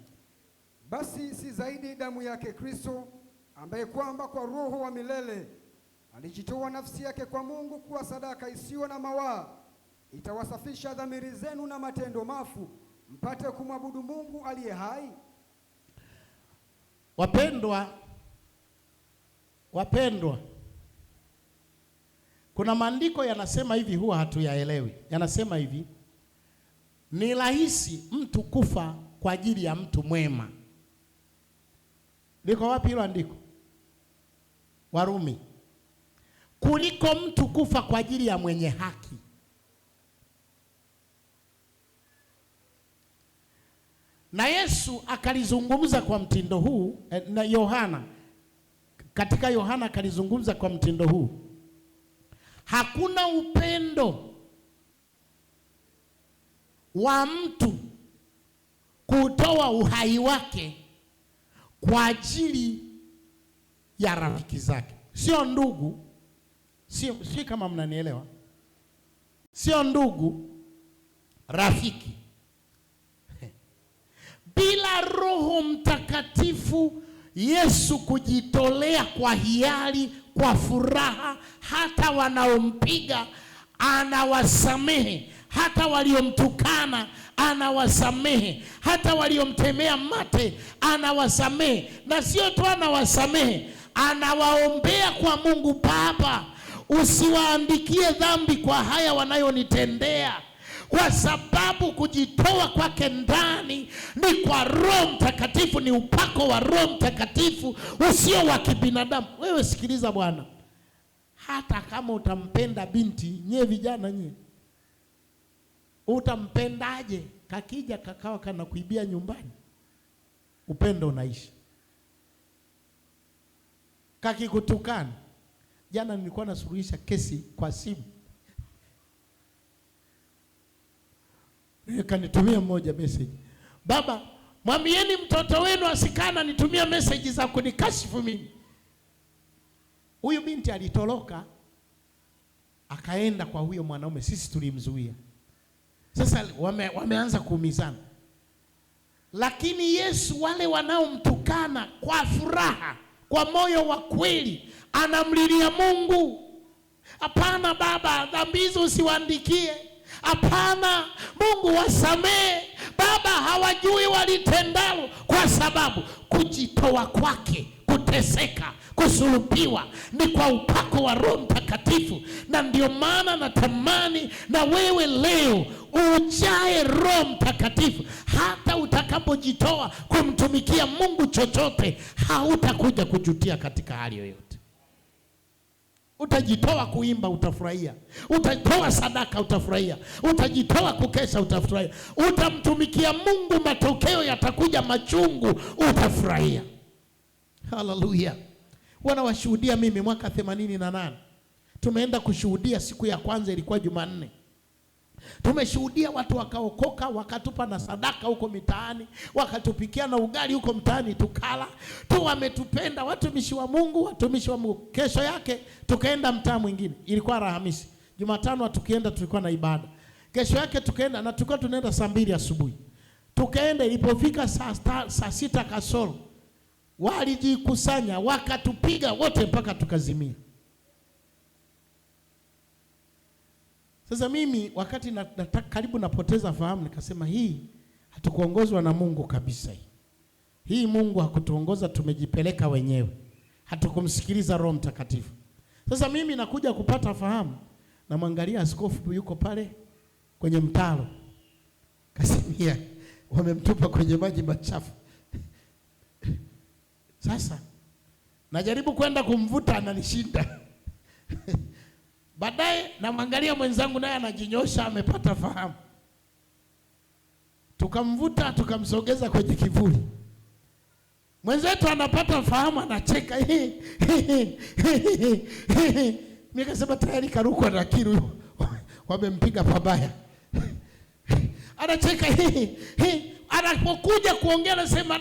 Basi si zaidi damu yake Kristo, ambaye kwamba kwa Roho wa milele alijitoa nafsi yake kwa Mungu kuwa sadaka isiyo na mawaa, itawasafisha dhamiri zenu na matendo mafu, mpate kumwabudu Mungu aliye hai. Wapendwa, kuna maandiko yanasema hivi, huwa hatuyaelewi. Yanasema hivi, ni rahisi mtu kufa kwa ajili ya mtu mwema. Liko wapi hilo andiko? Warumi. Kuliko mtu kufa kwa ajili ya mwenye haki. Na Yesu akalizungumza kwa mtindo huu, na Yohana, katika Yohana akalizungumza kwa mtindo huu. Hakuna upendo wa mtu kutoa uhai wake kwa ajili ya rafiki zake. Sio ndugu, sio kama mnanielewa. Sio ndugu, rafiki. Bila Roho Mtakatifu Yesu kujitolea kwa hiari, kwa furaha, hata wanaompiga anawasamehe, hata waliomtukana anawasamehe, hata waliomtemea mate anawasamehe. Na sio tu anawasamehe, anawaombea kwa Mungu Baba, usiwaandikie dhambi kwa haya wanayonitendea. Kwa sababu kujitoa kwake ndani ni kwa Roho Mtakatifu, ni upako wa Roho Mtakatifu usio wa kibinadamu. Wewe sikiliza bwana, hata kama utampenda binti, nye vijana nye, utampendaje? Kakija kakawa kana kuibia nyumbani, upendo unaishi. Kakikutukana, jana nilikuwa nasuluhisha kesi kwa simu, kanitumia mmoja message, baba mwambieni mtoto wenu asikana nitumia message za kunikashifu mimi. Huyu binti alitoroka akaenda kwa huyo mwanaume, sisi tulimzuia. Sasa wameanza kuumizana. Lakini Yesu, wale wanaomtukana kwa furaha, kwa moyo wa kweli, anamlilia Mungu. Hapana Baba, dhambi hizo usiwaandikie. Hapana Mungu, wasamehe Baba, hawajui walitendalo. Kwa sababu kujitoa kwake, kuteseka, kusulubiwa ni kwa upako wa Roho Mtakatifu. Na ndio maana natamani na wewe leo ujae Roho Mtakatifu. Hata utakapojitoa kumtumikia Mungu chochote, hautakuja kujutia katika hali yoyote. Utajitoa kuimba, utafurahia. Utatoa sadaka, utafurahia. Utajitoa kukesha, utafurahia. Utamtumikia Mungu, matokeo yatakuja machungu, utafurahia. Haleluya. Wanawashuhudia mimi mwaka 88. Tumeenda kushuhudia, siku ya kwanza ilikuwa Jumanne. Tumeshuhudia watu wakaokoka, wakatupa na sadaka huko mitaani, wakatupikia na ugali huko mtaani tukala. Tu wametupenda watumishi wa Mungu, watumishi wa Mungu. Kesho yake tukaenda mtaa mwingine. Ilikuwa Alhamisi. Jumatano tukienda tulikuwa na ibada. Kesho yake tukaenda, na tulikuwa tunaenda saa 2 asubuhi. Tukaenda, ilipofika saa 6 kasoro walijikusanya wakatupiga wote mpaka tukazimia. Sasa mimi wakati karibu napoteza fahamu, nikasema hii hatukuongozwa na Mungu kabisa. Hii Mungu hakutuongoza, tumejipeleka wenyewe. Hatukumsikiliza Roho Mtakatifu. Sasa mimi nakuja kupata fahamu, na mwangalia askofu yuko pale kwenye mtaro. Kasimia, wamemtupa kwenye maji machafu. Sasa najaribu kwenda kumvuta, ananishinda. Baadaye namwangalia mwenzangu naye anajinyosha, amepata fahamu. Tukamvuta, tukamsogeza kwenye kivuli. Mwenzetu anapata fahamu, anacheka. Nikasema tayari karukwa na kiru, wamempiga pabaya. Anacheka. Anapokuja kuongea anasema,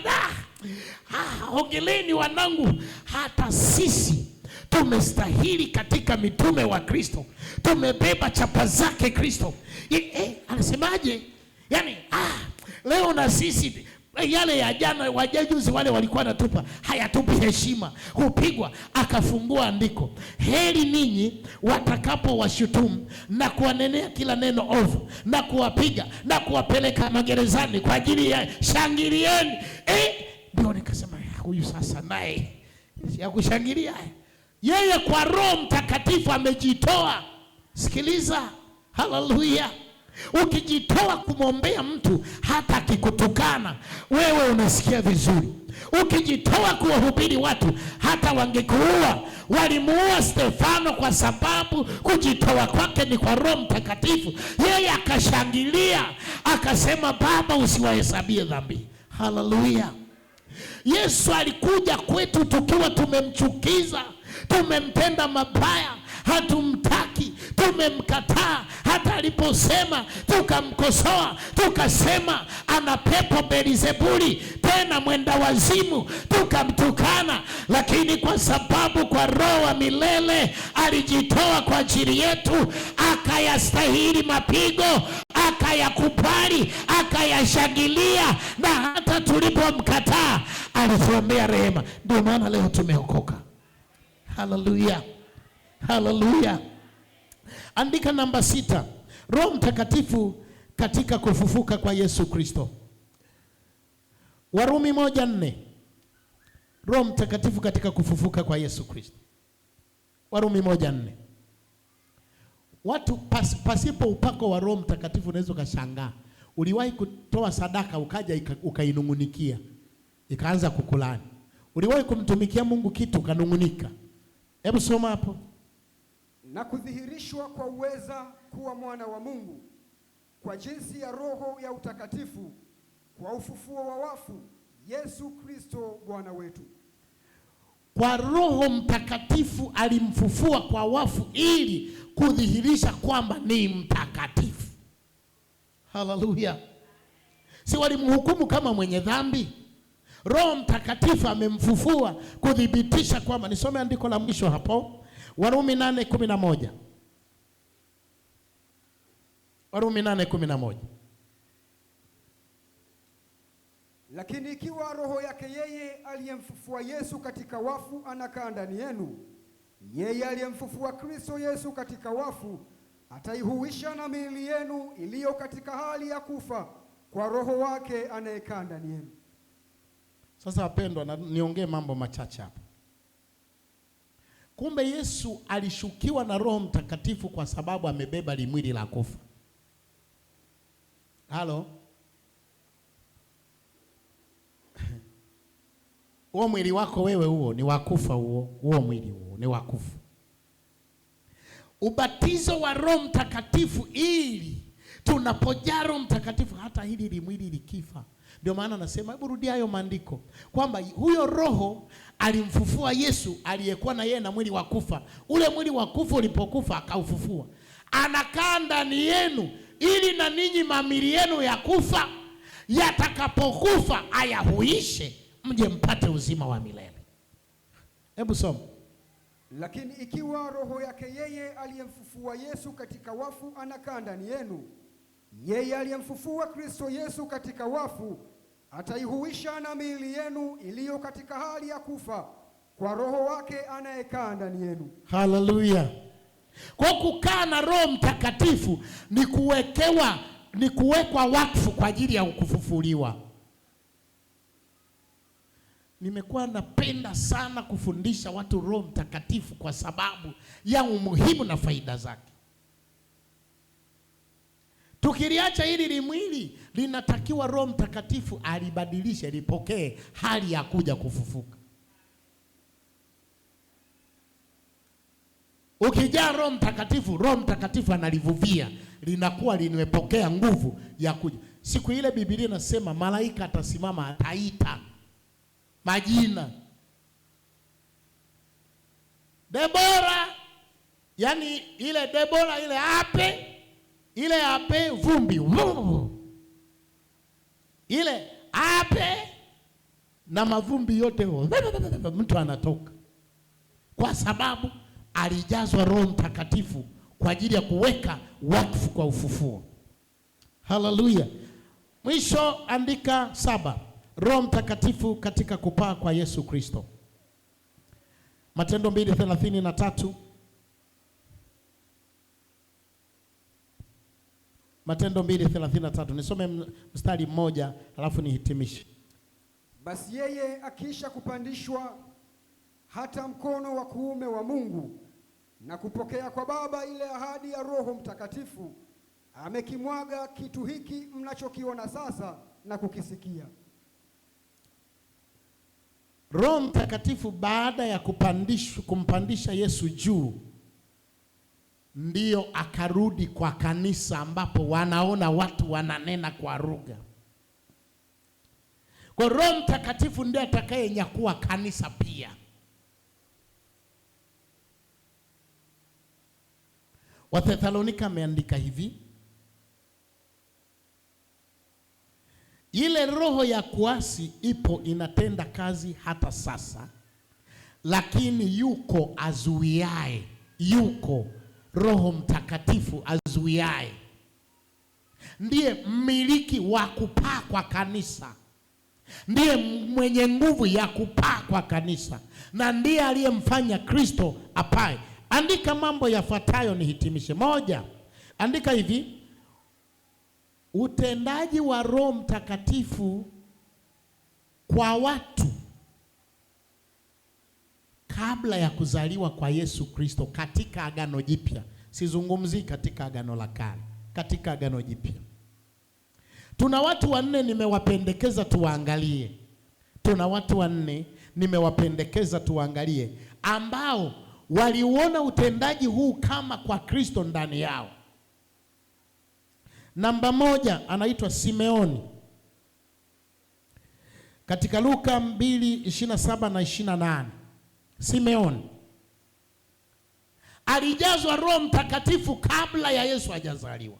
ongeleni wanangu, hata sisi tumestahili katika mitume wa Kristo. Tumebeba chapa zake Kristo. Anasemaje? Yaani Leo na sisi yale ya jana wajajuzi wale walikuwa natupa, hayatupi heshima, hupigwa. Akafungua andiko, heri ninyi watakapo washutumu na kuwanenea kila neno ovu na kuwapiga na kuwapeleka magerezani kwa ajili ya, shangilieni. Ndio nikasema huyu sasa naye ya kushangilia. Yeye kwa Roho Mtakatifu amejitoa. Sikiliza, haleluya. Ukijitoa kumwombea mtu hata akikutukana, wewe unasikia vizuri. Ukijitoa kuwahubiri watu hata wangekuua. Walimuua Stefano kwa sababu kujitoa kwake ni kwa Roho Mtakatifu. Yeye akashangilia, akasema Baba, usiwahesabie dhambi. Haleluya. Yesu alikuja kwetu tukiwa tumemchukiza, tumemtenda mabaya, hatumtaki, tumemkataa. Hata aliposema tukamkosoa, tukasema ana pepo Beelzebuli, tena mwenda wazimu, tukamtukana. Lakini kwa sababu kwa Roho wa milele alijitoa kwa ajili yetu, akayastahili mapigo, akayakubali, akayashangilia, na hata tulipomkataa alituombea rehema. Ndio maana leo tumeokoka. Haleluya, haleluya. Andika namba 6, Roho Mtakatifu katika kufufuka kwa Yesu Kristo. Warumi 1:4. Roho Mtakatifu katika kufufuka kwa Yesu Kristo. Warumi 1:4. Watu pasipo upako wa Roho Mtakatifu unaweza ukashangaa. Uliwahi kutoa sadaka ukaja ukainungunikia, ikaanza kukulani. Uliwahi kumtumikia Mungu kitu kanungunika. Hebu soma hapo. Na kudhihirishwa kwa uweza kuwa mwana wa Mungu kwa jinsi ya Roho ya utakatifu kwa ufufuo wa wafu, Yesu Kristo Bwana wetu. Kwa Roho Mtakatifu alimfufua kwa wafu ili kudhihirisha kwamba ni mtakatifu. Haleluya. Si walimhukumu kama mwenye dhambi? Roho Mtakatifu amemfufua kudhibitisha kwamba, nisome andiko la mwisho hapo, Warumi 8:11. Warumi 8:11. Lakini ikiwa roho yake yeye aliyemfufua Yesu katika wafu anakaa ndani yenu, yeye aliyemfufua Kristo Yesu katika wafu ataihuisha na miili yenu iliyo katika hali ya kufa kwa roho wake anayekaa ndani yenu. Sasa wapendwa, niongee mambo machache hapa. Kumbe Yesu alishukiwa na Roho Mtakatifu kwa sababu amebeba limwili la kufa. Halo? Huo mwili wako wewe huo ni wakufa, huo mwili huo ni wakufa. Ubatizo wa Roho Mtakatifu ili tunapojaa Roho Mtakatifu hata hili limwili likifa. Ndio maana nasema, hebu rudia hayo maandiko kwamba huyo Roho alimfufua Yesu aliyekuwa na yeye na mwili wa kufa. Ule mwili wa kufa ulipokufa akaufufua. Anakaa ndani yenu ili na ninyi mamili yenu ya kufa yatakapokufa ayahuishe, mje mpate uzima wa milele. Hebu soma. Lakini ikiwa roho yake yeye aliyemfufua Yesu katika wafu anakaa ndani yenu, yeye aliyemfufua Kristo Yesu katika wafu ataihuisha na miili yenu iliyo katika hali ya kufa kwa roho wake anayekaa ndani yenu. Haleluya. Kwa kukaa na Roho Mtakatifu ni kuwekwa wakfu kwa ajili ya kufufuliwa. Nimekuwa napenda sana kufundisha watu Roho Mtakatifu kwa sababu ya umuhimu na faida zake. Tukiliacha hili limwili, linatakiwa Roho Mtakatifu alibadilishe, lipokee hali ya kuja kufufuka. Ukijaa Roho Mtakatifu, Roho Mtakatifu analivuvia, linakuwa limepokea nguvu ya kuja. Siku ile Biblia inasema malaika atasimama, ataita majina. Debora, yani ile Debora, ile ape vumbi, ile ape na mavumbi yote, mtu anatoka, kwa sababu alijazwa Roho Mtakatifu kwa ajili ya kuweka wakfu kwa ufufuo. Haleluya. Mwisho andika 7. Roho Mtakatifu katika kupaa kwa Yesu Kristo. Matendo 2:33. Matendo 2:33. Nisome mstari mmoja alafu nihitimishe. Basi yeye akiisha kupandishwa hata mkono wa kuume wa Mungu na kupokea kwa Baba ile ahadi ya Roho Mtakatifu, amekimwaga kitu hiki mnachokiona sasa na kukisikia. Roho Mtakatifu baada ya kumpandisha Yesu juu, ndiyo akarudi kwa kanisa ambapo wanaona watu wananena kwa lugha. Kwa Roho Mtakatifu ndiye atakayenyakua kanisa pia. Wathesalonika ameandika hivi: ile roho ya kuasi ipo inatenda kazi hata sasa, lakini yuko azuiaye, yuko Roho Mtakatifu azuiaye, ndiye mmiliki wa kupaa kwa kanisa, ndiye mwenye nguvu ya kupaa kwa kanisa, na ndiye aliyemfanya Kristo apae. Andika mambo yafuatayo nihitimishe. 1, andika hivi: utendaji wa Roho Mtakatifu kwa watu kabla ya kuzaliwa kwa Yesu Kristo katika Agano Jipya. Sizungumzi katika Agano la Kale, katika Agano Jipya. Tuna watu 4 nimewapendekeza tuwaangalie. Tuna watu 4 nimewapendekeza tuwaangalie ambao waliuona utendaji huu kama kwa Kristo ndani yao. Namba 1 anaitwa Simeoni. Katika Luka 2:27 na 28. Simeoni alijazwa Roho Mtakatifu kabla ya Yesu hajazaliwa,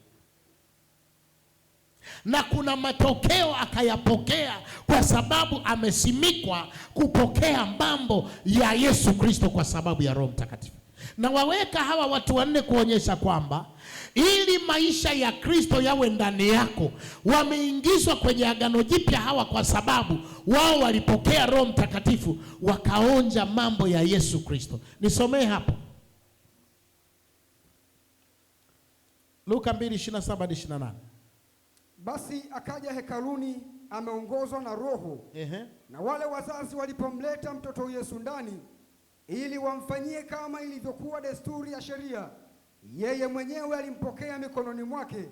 na kuna matokeo akayapokea kwa sababu amesimikwa kupokea mambo ya Yesu Kristo kwa sababu ya Roho Mtakatifu. Na waweka hawa watu 4 kuonyesha kwamba ili maisha ya Kristo yawe ndani yako, wameingizwa kwenye Agano Jipya hawa kwa sababu wao walipokea Roho Mtakatifu wakaonja mambo ya Yesu Kristo. Nisomee hapo Luka 2:27-28. Basi akaja hekaluni ameongozwa na Roho. Na wale wazazi walipomleta mtoto Yesu ndani ili wamfanyie kama ilivyokuwa desturi ya sheria, yeye mwenyewe alimpokea mikononi mwake,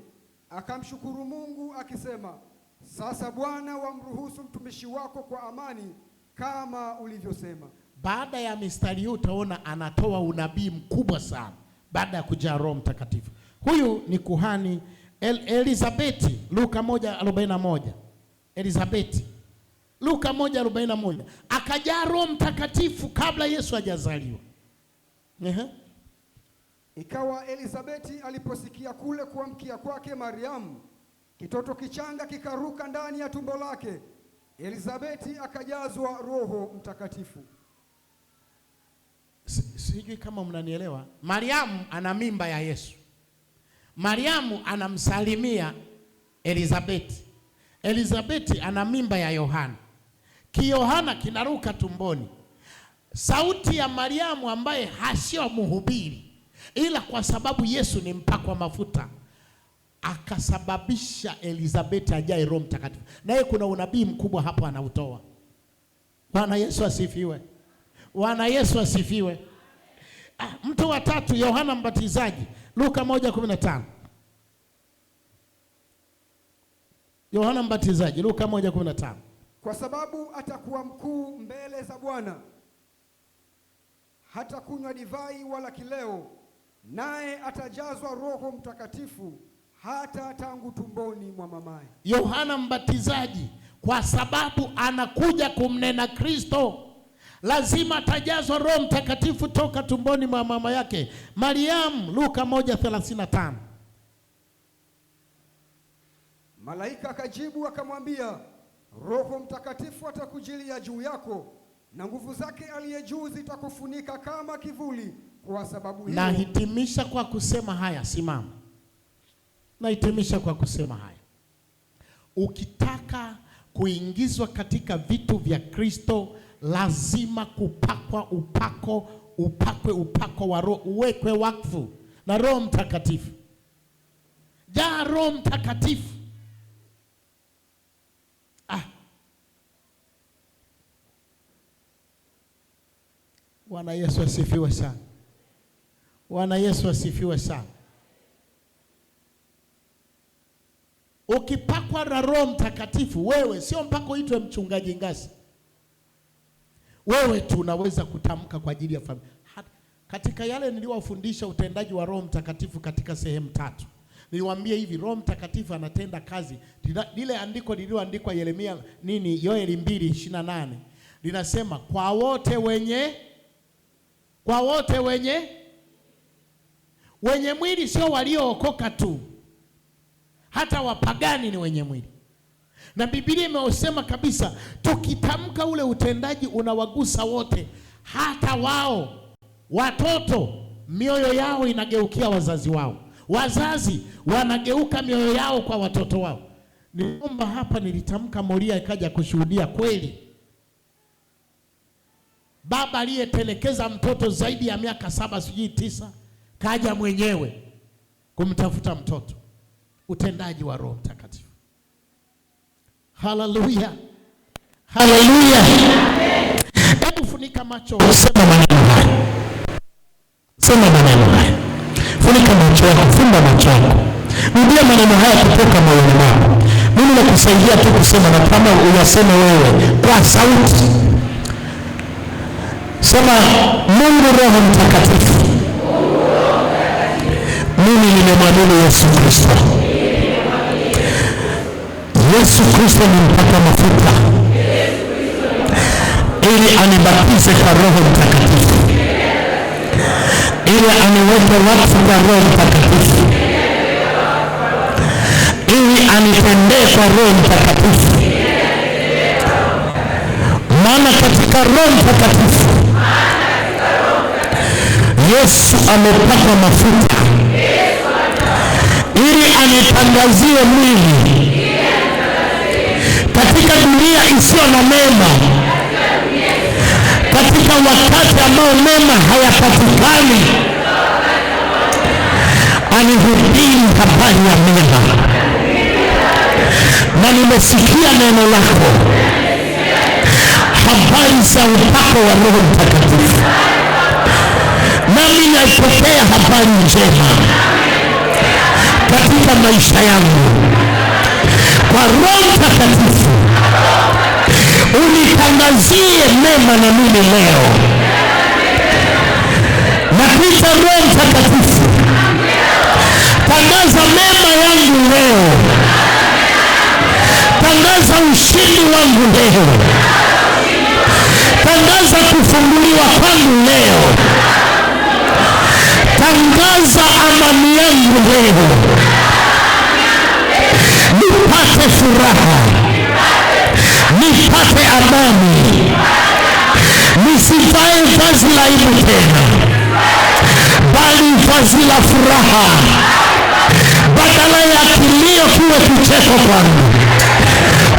akamshukuru Mungu akisema, sasa Bwana wamruhusu mtumishi wako kwa amani kama ulivyosema. Baada ya mistari hii utaona anatoa unabii mkubwa sana baada ya kujaa Roho Mtakatifu. Huyu ni kuhani Elizabeti, Luka 1:41. Elizabeti, Luka 1:41, akajaa Roho Mtakatifu kabla Yesu hajazaliwa. Ikawa Elizabeti aliposikia kule kuamkia kwake Mariamu, kitoto kichanga kikaruka ndani ya tumbo lake. Elizabeti akajazwa Roho Mtakatifu. Sijui kama mnanielewa. Mariamu ana mimba ya Yesu. Mariamu anamsalimia Elizabeti. Elizabeti ana mimba ya Yohana. Yohana kinaruka tumboni. Sauti ya Mariamu ambaye hasio mhubiri, ila kwa sababu Yesu ni mpakwa mafuta, akasababisha Elizabeti ajae Roho Mtakatifu. Naye kuna unabii mkubwa hapo anautoa. Bwana Yesu asifiwe. Bwana Yesu asifiwe. Mtu wa 3, Yohana Mbatizaji, Luka 1:15. Yohana Mbatizaji, Luka 1:15. Kwa sababu atakuwa mkuu mbele za Bwana, hata kunywa divai wala kileo, naye atajazwa Roho Mtakatifu hata tangu tumboni mwa mamaye. Yohana Mbatizaji kwa sababu anakuja kumnena Kristo, lazima atajazwa Roho Mtakatifu toka tumboni mwa mama yake Mariamu. Luka 1:35. Malaika akajibu akamwambia, Roho Mtakatifu atakujilia juu yako, na nguvu zake aliye juu zitakufunika kama kivuli. Kwa sababu hiyo, nahitimisha kwa kusema haya. Simama. Nahitimisha kwa kusema haya. Ukitaka kuingizwa katika vitu vya Kristo, lazima kupakwa upakwe upako wa Roho, uwekwe wakfu na Roho Mtakatifu. Jaa Roho Mtakatifu. Bwana Yesu asifiwe sana. Bwana Yesu asifiwe sana. Ukipakwa na Roho Mtakatifu, wewe sio mpaka uitwe mchungaji Ngasa. Wewe tu unaweza kutamka kwa ajili ya familia. Katika yale niliwafundisha utendaji wa Roho Mtakatifu katika sehemu 3. Niliwaambia hivi, Roho Mtakatifu anatenda kazi. Lile andiko lililoandikwa Yeremia Yoeli 2:28 linasema kwa wote wenye mwili, sio waliookoka tu. Hata wapagani ni wenye mwili. Na Biblia imesema kabisa, tukitamka ule utendaji unawagusa wote, hata wao. Watoto mioyo yao inageukia wazazi wao, wazazi wanageuka mioyo yao kwa watoto wao. Niomba hapa nilitamka, Moria ikaja kushuhudia kweli. Baba aliyetelekeza mtoto zaidi ya miaka 7 sijui 9 kaja mwenyewe kumtafuta mtoto. Utendaji wa Roho Mtakatifu. Haleluya. Haleluya. Hebu funika macho, sema maneno haya. Sema maneno haya. Funika macho yako, fumba macho yako. Rudia maneno haya kutoka moyoni mwako. Mimi nakusaidia tu kusema, na kama uyaseme wewe kwa sauti. Sema, Mungu Roho Mtakatifu, mimi nimemwamini Yesu Kristo. Yesu Kristo ni mpaka mafuta ili anibatize kwa Roho Mtakatifu, ili aniweke wakfu kwa Roho Mtakatifu, ili anitendee kwa Roho Mtakatifu. Maana katika Roho Mtakatifu Yesu amepakwa mafuta ili anitangazie mwili katika dunia isiyo na mema, katika wakati ambao mema hayapatikani. Anihubiri habari ya mema, na nimesikia neno lako, habari za upako wa Roho Mtakatifu, nami naipokea habari njema katika maisha yangu. Kwa Roho Mtakatifu unitangazie mema na mimi leo. Napita Roho Mtakatifu, tangaza mema yangu leo, tangaza ushindi wangu leo, tangaza kufunguliwa kwangu leo, tangaza amani yangu leo, nipate furaha, nipate amani, nisivae vazi la aibu tena, bali vazi la furaha. Badala ya kilio kiwe kicheko kwangu,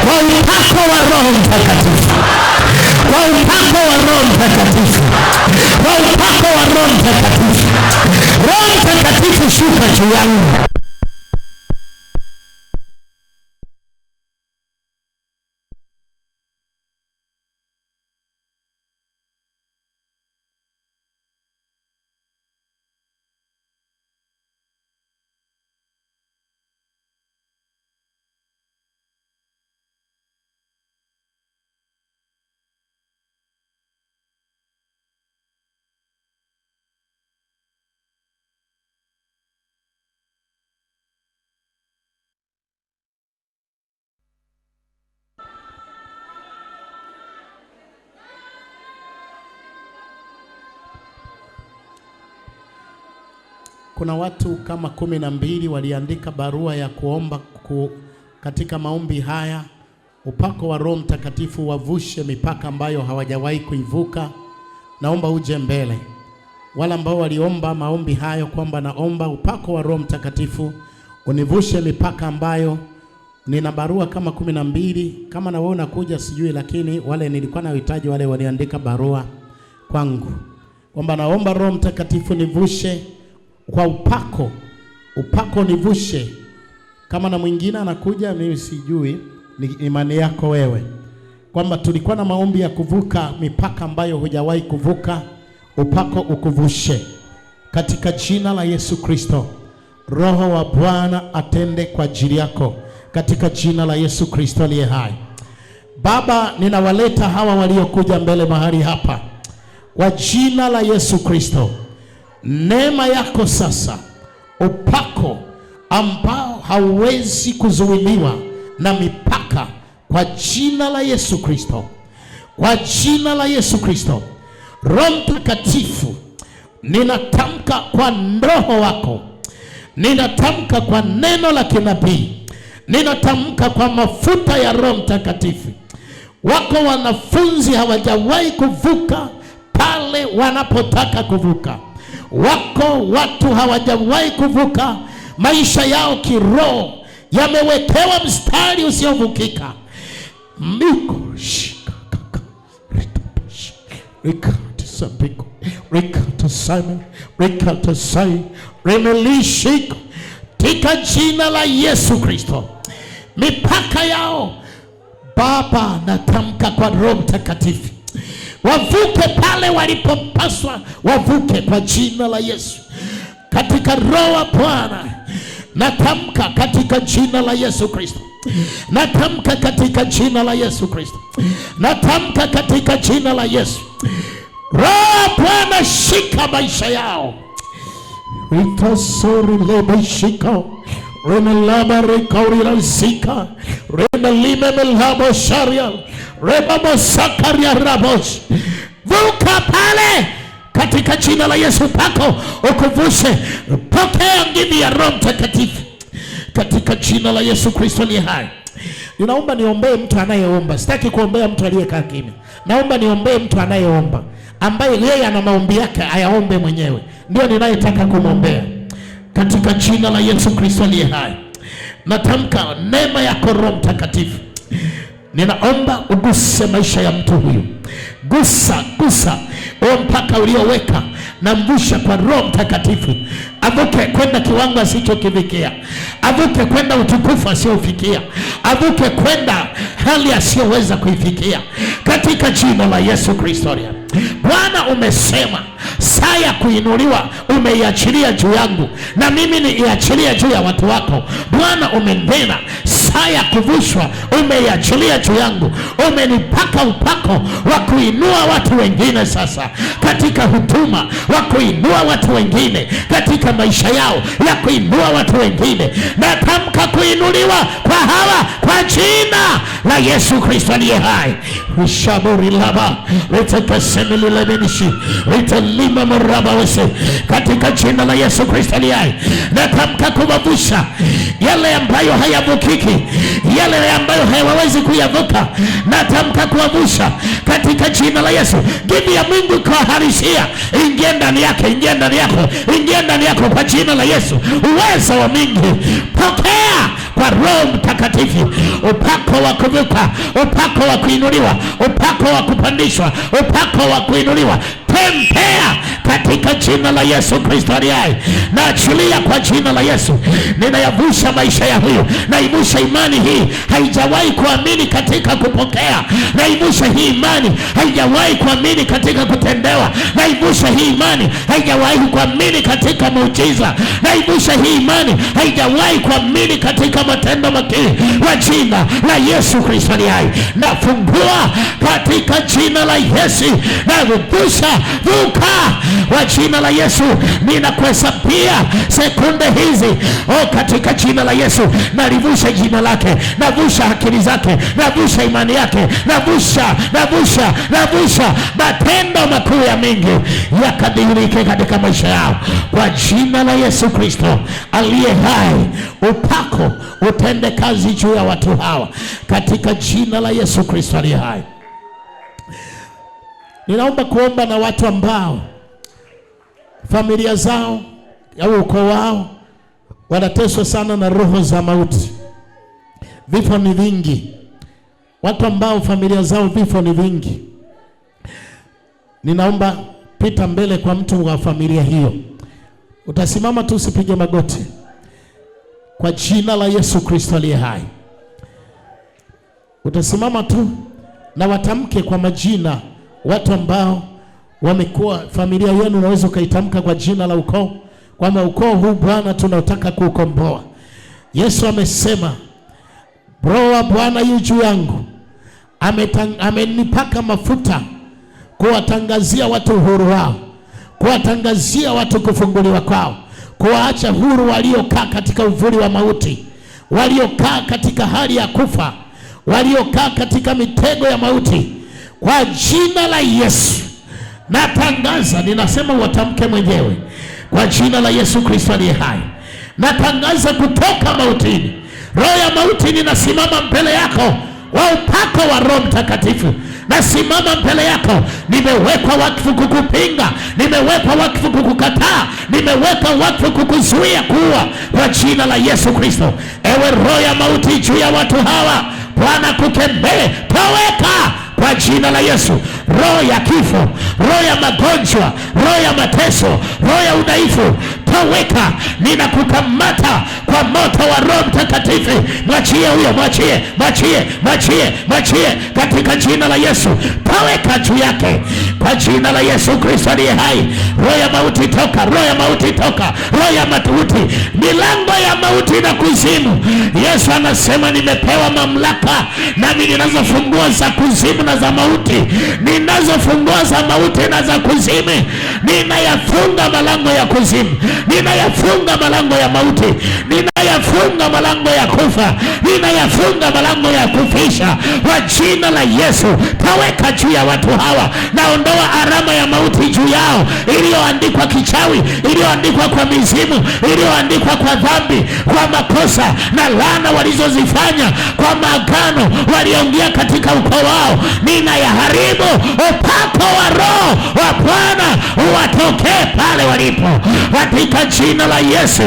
kwa upako wa Roho Mtakatifu, kwa upako wa Roho Mtakatifu, kwa upako wa Roho Mtakatifu. Roho Mtakatifu shuka juu yangu. Kuna watu kama 12 waliandika barua ya kuomba katika maombi haya, upako wa Roho Mtakatifu wavushe mipaka ambayo hawajawahi kuivuka. Naomba uje mbele. Wala ambao waliomba maombi hayo kwamba naomba upako wa Roho Mtakatifu univushe mipaka ambayo nina barua kama 12 kama na wewe unakuja sijui, lakini wale nilikuwa na uhitaji wale waliandika barua kwangu kwamba naomba Roho Mtakatifu nivushe kwa upako nivushe. Kama na mwingine anakuja mimi sijui, ni imani yako wewe, kwamba tulikuwa na maombi ya kuvuka mipaka ambayo hujawahi kuvuka. Upako ukuvushe katika jina la Yesu Kristo. Roho wa Bwana atende kwa ajili yako katika jina la Yesu Kristo aliye hai. Baba, ninawaleta hawa waliokuja mbele mahali hapa kwa jina la Yesu Kristo. Neema yako sasa, upako ambao hauwezi kuzuiliwa na mipaka, kwa jina la Yesu Kristo, kwa jina la Yesu Kristo. Roho Mtakatifu, ninatamka kwa roho wako, ninatamka kwa neno la kinabii, ninatamka kwa mafuta ya Roho Mtakatifu. Wako wanafunzi hawajawahi kuvuka pale wanapotaka kuvuka. Wako watu hawajawahi kuvuka, maisha yao kiroho yamewekewa mstari usiovukika. Miko shikaka rikata sabiko rikata Simon rikata sai remelishika katika jina la Yesu Kristo. Mipaka yao Baba, natamka kwa Roho Mtakatifu wavuke pale walipopaswa wavuke kwa jina la Yesu. Katika Roho wa Bwana natamka katika jina la Yesu Kristo. Natamka katika jina la Yesu Kristo. Natamka katika jina la Yesu. Roho Bwana, shika maisha yao. Ritasori lebeshika remelaba rekauri lazika remelime melabo sharia rebabo sakaria rabos. Vuka pale katika jina la Yesu. Pako ukuvushe. Pokea nguvu ya Roho Mtakatifu katika jina la Yesu Kristo ni hai. Ninaomba niombee mtu anayeomba. Sitaki kuombea mtu aliyekaa kimya. Naomba niombee mtu anayeomba, ambaye yeye ana maombi yake ayaombe mwenyewe. Ndio ninayetaka kumwombea katika jina la Yesu Kristo ni hai. Natamka neema yako Roho Mtakatifu. Ninaomba uguse maisha ya mtu huyu. Gusa mpaka ulioweka, na mvusha kwa Roho Mtakatifu. Avuke kwenda kiwango asichokifikia. Avuke kwenda utukufu asiofikia. Avuke kwenda hali asiyoweza kuifikia katika jina la Yesu Kristo. Bwana, umesema saa ya kuinuliwa umeiachilia juu yangu, na mimi niiachilia juu ya watu wako. Bwana, umenena saa ya kuvushwa umeiachilia juu yangu. Umenipaka upako wa kuinua watu wengine sasa katika huduma, wa kuinua watu wengine katika maisha yao, ya kuinua watu wengine. Natamka kuinuliwa kwa hawa kwa jina la Yesu Kristo aliye hai. Ushaburi laba litakasemi lemenishi litalima maraba wese katika jina la Yesu Kristo aliye hai. Natamka kuwavusha yale ambayo hayavukiki, yale ambayo hayawezi kuyavuka. Natamka kuwavusha katika jina la Yesu. Nguvu ya Mungu kuharishia ingie ndani yake, ingie ndani yako, ingie ndani yako kwa jina la Yesu. Uwezo wa Mungu pokea kwa Roho Mtakatifu. Upako wa kuvuka, upako wa kuinuliwa, upako wa kupandishwa, upako wa kuinuliwa. Tembea katika jina la Yesu Kristo aliye hai. Naachilia kwa jina la Yesu. Ninayavusha maisha ya huyu. Naivusha imani hii haijawahi kuamini katika kupokea. Naivusha hii imani haijawahi kuamini katika kutendewa. Naivusha hii imani haijawahi kuamini katika muujiza. Naivusha hii imani haijawahi kuamini katika matendo makuu kwa jina la Yesu Kristo aliye hai. Nafungua katika jina la Yesu. Navusha, vuka kwa jina la Yesu. Ninakuhesabia sekunde hizi katika jina la Yesu. Nalivusha jina lake, navusha akili zake, navusha imani yake, navusha matendo makuu ya Mungu yakadhihirike katika maisha yao kwa jina la Yesu Kristo aliye hai. Upako utende kazi juu ya watu hawa katika jina la Yesu Kristo aliye hai. Ninaomba kuomba na watu ambao familia zao au ukoo wao wanateswa sana na roho za mauti. Vifo ni vingi, watu ambao familia zao vifo ni vingi. Ninaomba pita mbele kwa mtu wa familia hiyo. Utasimama tu, usipige magoti, kwa jina la Yesu Kristo aliye hai. Utasimama tu na watamke kwa majina watu ambao wamekuwa familia yenu. Unaweza ukaitamka kwa jina la ukoo, kwamba ukoo huu Bwana tunaotaka kuukomboa. Yesu amesema Roho wa Bwana yu juu yangu, amenipaka mafuta kuwatangazia watu uhuru wao, kuwatangazia watu kufunguliwa kwao, kuwaacha huru waliokaa katika uvuli wa mauti, waliokaa katika hali ya kufa, waliokaa katika mitego ya mauti. Kwa jina la Yesu natangaza, ninasema watamke mwenyewe, kwa jina la Yesu Kristo aliye hai, natangaza kutoka mautini. Roho ya mauti, ninasimama mbele yako wa upako wa Roho Mtakatifu. Nasimama mbele yako, nimewekwa wakfu kukupinga, nimewekwa wakfu kukukataa, nimewekwa wakfu kukuzuia kuua, kwa jina la Yesu Kristo. Ewe roho ya mauti juu ya watu hawa, Bwana kukemee, toweka kwa jina la Yesu. Roho ya kifo, roho ya magonjwa, roho ya mateso, roho ya udhaifu, toweka. Ninakukamata kwa moto wa Roho Mtakatifu. Mwachie huyo, mwachie katika jina la Yesu. Toweka juu yake kwa jina la Yesu Kristo aliye hai. Roho ya mauti toka, roho ya mauti toka, roho ya mauti, milango ya mauti na kuzimu. Yesu anasema nimepewa mamlaka, nami ninazo funguo za kuzimu na za mauti. Ninazo funguo za mauti na za kuzimu. Ninayafunga malango ya kuzimu, ninayafunga malango ya mauti, ninayafunga malango ya kufa, ninayafunga malango ya kufisha kwa jina la Yesu. Taweka juu ya watu hawa, naondoa alama ya mauti juu yao, iliyoandikwa kichawi, iliyoandikwa kwa mizimu, iliyoandikwa kwa dhambi, kwa makosa na laana walizozifanya, kwa maagano waliongea katika ukoo wao. Ninayaharibu. Upako wa Roho wa Bwana uwatokee pale walipo katika jina la Yesu.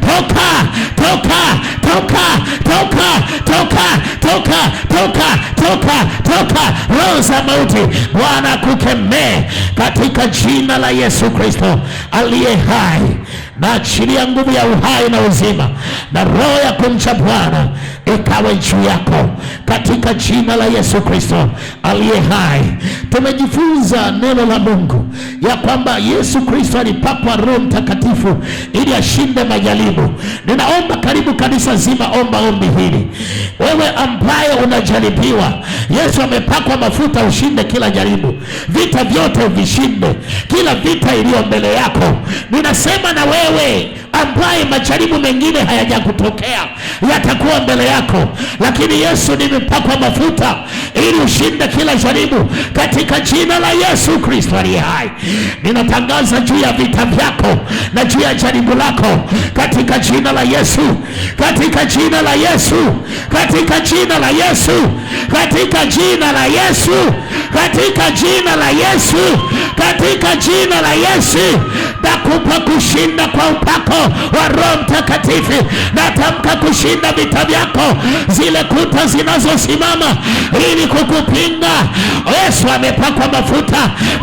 Toka, toka, toka, toka, toka, toka, toka, toka, toka, roho za mauti, Bwana kukemee katika jina la Yesu Kristo aliye hai. Na achilia nguvu ya uhai na uzima na roho ya kumcha Bwana ikawe juu yako katika jina la Yesu Kristo aliye hai. Tumejifunza neno la Mungu ya kwamba Yesu Kristo alipakwa Roho Mtakatifu ili ashinde majaribu. Ninaomba, karibu kanisa zima, omba ombi hili. Wewe ambaye unajaribiwa, Yesu amepakwa mafuta ushinde kila jaribu. Vita vyote vishinde, kila vita iliyo mbele yako. Ninasema na wewe ambaye majaribu mengine hayajakutokea, yatakuwa mbele yako, lakini Yesu nimepakwa mafuta ili ushinde kila jaribu katika jina la Yesu Kristo aliye hai. Ninatangaza juu ya vita vyako na juu ya jaribu lako katika jina la Yesu, katika jina la Yesu, katika jina la Yesu, katika jina la Yesu, katika jina la Yesu, katika jina la Yesu. Nakupa kushinda kwa upako wa Roho Mtakatifu. Natamka kushinda vita vyako, zile kuta zinazosimama ili kukupinga. Yesu amepakwa mafuta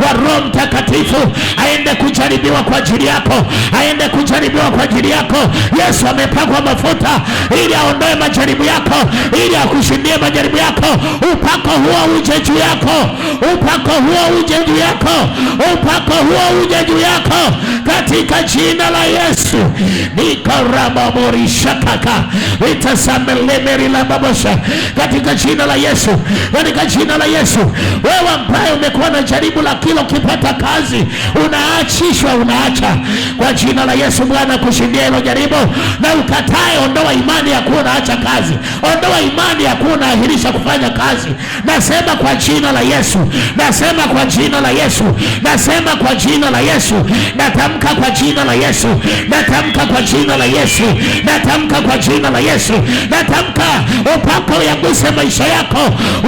wa Roho Mtakatifu aende kujaribiwa kwa ajili yako, aende kujaribiwa kwa ajili yako. Yesu amepakwa mafuta ili aondoe majaribu yako, ili akushindie majaribu yako. Upako huo uje juu yako, upako huo uje juu yako, upako huo uje juu yako katika jina la Yesu. Nikarabamorishakaka itasamelemeri la babosha katika jina la Yesu, katika jina la Yesu. Wewe ambaye umekuwa na jaribu la kila ukipata kazi unaachishwa, unaacha kwa jina la Yesu. Bwana kushindia hilo jaribu na ukatae. Ondoa imani ya kuwa unaacha kazi, ondoa imani ya kuwa unaahirisha kufanya kazi. Nasema kwa jina la Yesu, nasema kwa jina la Yesu, nasema kwa jina la Yesu. Natamka natamka kwa jina la Yesu, natamka kwa jina la Yesu, natamka kwa jina la Yesu, natamka upako uyaguse maisha yako,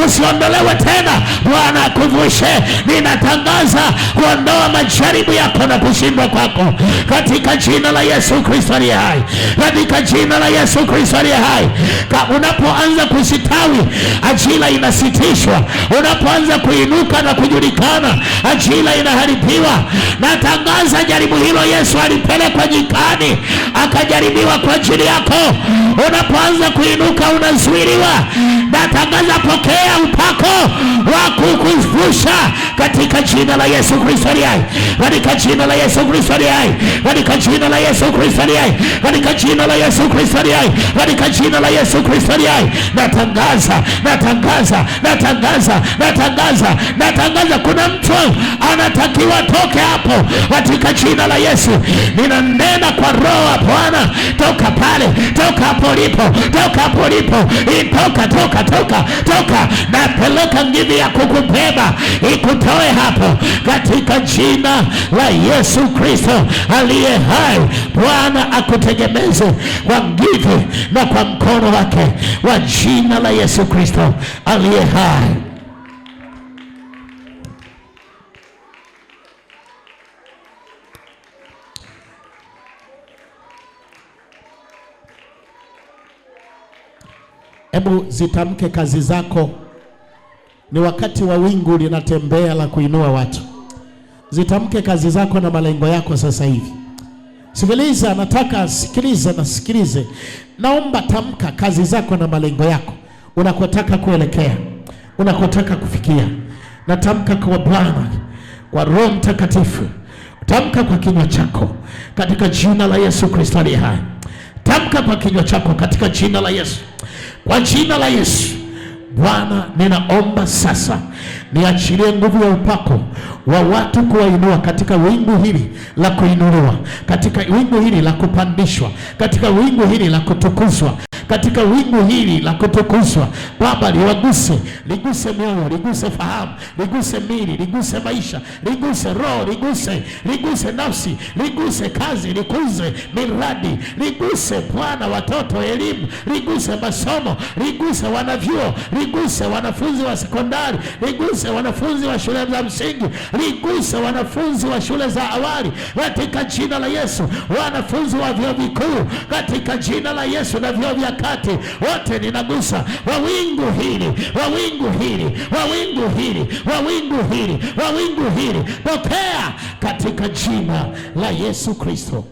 usiondolewe tena. Bwana akuvushe. Ninatangaza kuondoa majaribu yako na kushindwa kwako katika jina la Yesu Kristo aliye hai, katika jina la Yesu Kristo aliye hai. Unapoanza kusitawi, ajira inasitishwa. Unapoanza kuinuka na kujulikana, ajira inaharibiwa. Natangaza jaribu hilo Yesu alipelekwa nyikani akajaribiwa kwa ajili yako. Unapoanza kuinuka unazuiliwa. Natangaza pokea upako wa kukuvusha katika jina la Yesu Kristo aliye hai, katika jina la Yesu Kristo aliye hai, katika jina la Yesu Kristo aliye hai, katika jina la Yesu Kristo aliye hai, katika jina la Yesu Kristo aliye hai. Natangaza, natangaza, natangaza, natangaza, natangaza kuna mtu anatakiwa toke hapo katika jina la Yesu. Ninanena kwa roho wa Bwana, toka pale, toka hapo ulipo, toka hapo ulipo, toka, toka, toka, toka. Napeleka nguvu ya kukubeba ikutoe hapo katika jina la Yesu Kristo aliye hai. Bwana akutegemeze kwa nguvu na kwa mkono wake wa jina la Yesu Kristo aliye hai. Hebu zitamke kazi zako. Ni wakati wa wingu linatembea la kuinua watu. Zitamke kazi zako na malengo yako sasa hivi. Sikiliza, nataka sikiliza na sikilize. Naomba tamka kazi zako na malengo yako, unakotaka kuelekea, unakotaka kufikia. Natamka kwa Bwana, kwa Roho Mtakatifu. Tamka kwa kinywa chako katika jina la Yesu Kristo aliye hai. Tamka kwa kinywa chako katika jina la Yesu. Kwa jina la Yesu. Bwana, ninaomba sasa niachilie nguvu ya upako wa watu kuwainua katika wingu hili la kuinuliwa, katika wingu hili la kupandishwa, katika wingu hili la kutukuzwa, katika wingu hili la kutukuzwa. Baba, liwaguse, liguse mioyo, liguse fahamu, liguse mili, liguse maisha, liguse roho, liguse nafsi, liguse kazi, liguse miradi, liguse Bwana watoto, elimu, liguse masomo, liguse wanavyuo, liguse wanafunzi wa sekondari, liguse wanafunzi wa shule za msingi, liguse wanafunzi wa shule za awali katika jina la Yesu, wanafunzi wa vyuo vikuu katika jina la Yesu, na vyuo vya kati wote ninagusa wawingu hili, wawingu hili, wawingu hili, wawingu hili, wawingu hili. Pokea katika jina la Yesu Kristo.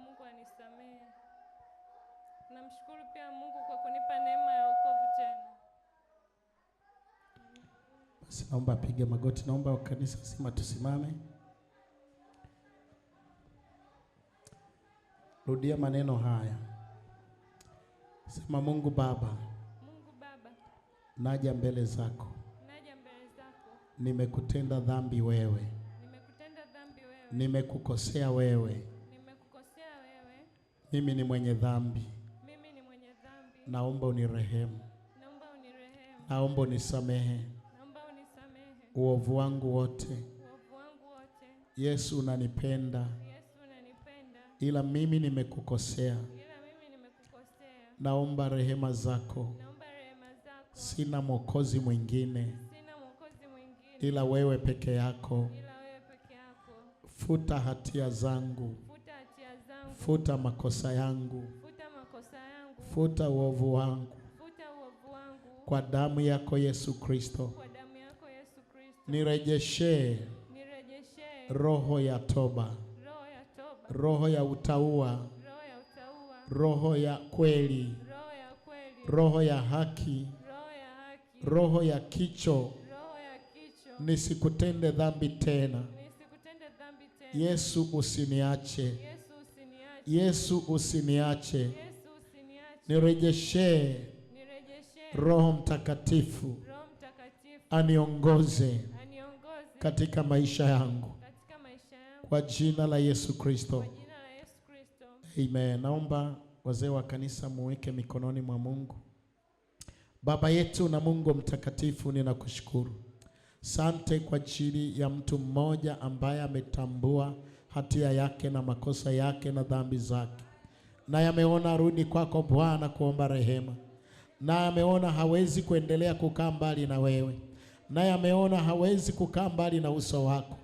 Mungu anisamehe. Namshukuru pia Mungu kwa kunipa neema ya wokovu tena. Basi naomba apige magoti, naomba kanisa zima tusimame. Rudia maneno haya. Sema, Mungu Baba, Mungu Baba, naja mbele zako. naja mbele zako. Nimekutenda dhambi wewe. Nimekutenda dhambi wewe. Nimekukosea wewe. Nimekukosea wewe. Mimi ni mwenye dhambi. Mimi ni mwenye dhambi. Naomba unirehemu. Naomba unirehemu. Naomba unisamehe Naomba unisamehe uovu wangu wote. uovu wangu wote. Yesu, unanipenda, Yesu, unanipenda. ila mimi nimekukosea. Ila mimi nimekukosea. Naomba rehema zako. Naomba rehema zako. Sina mwokozi mwingine Sina mwokozi mwingine ila wewe peke yako. ila wewe peke yako. Futa hatia zangu. Futa hatia zangu. Futa makosa yangu. Futa makosa yangu. Futa uovu wangu Futa uovu wangu. kwa damu yako Yesu Kristo. Kwa damu yako Yesu Kristo. Nirejeshee Nirejeshee roho ya toba, roho ya toba, roho ya utaua, roho ya utaua, roho ya kweli, roho ya kweli, roho ya haki, roho ya haki, roho ya kicho. roho ya kicho. Nisikutende dhambi tena. Nisikutende dhambi tena. Yesu, usiniache. Yesu, usiniache. Yesu, usiniache. Yesu, usiniache. Nirejeshee Nirejeshee Roho Mtakatifu Roho Mtakatifu aniongoze aniongoze katika maisha yangu, katika maisha yangu kwa jina la Yesu Kristo. kwa jina la Yesu Kristo. Amen. Naomba Wazee wa kanisa muweke mikononi mwa Mungu. Baba yetu na Mungu mtakatifu, ninakushukuru. Asante kwa ajili ya mtu mmoja ambaye ametambua hatia yake na makosa yake na dhambi zake, na ameona rudi kwako Bwana kuomba rehema, na ameona hawezi kuendelea kukaa mbali na wewe, na ameona hawezi kukaa mbali na uso wako,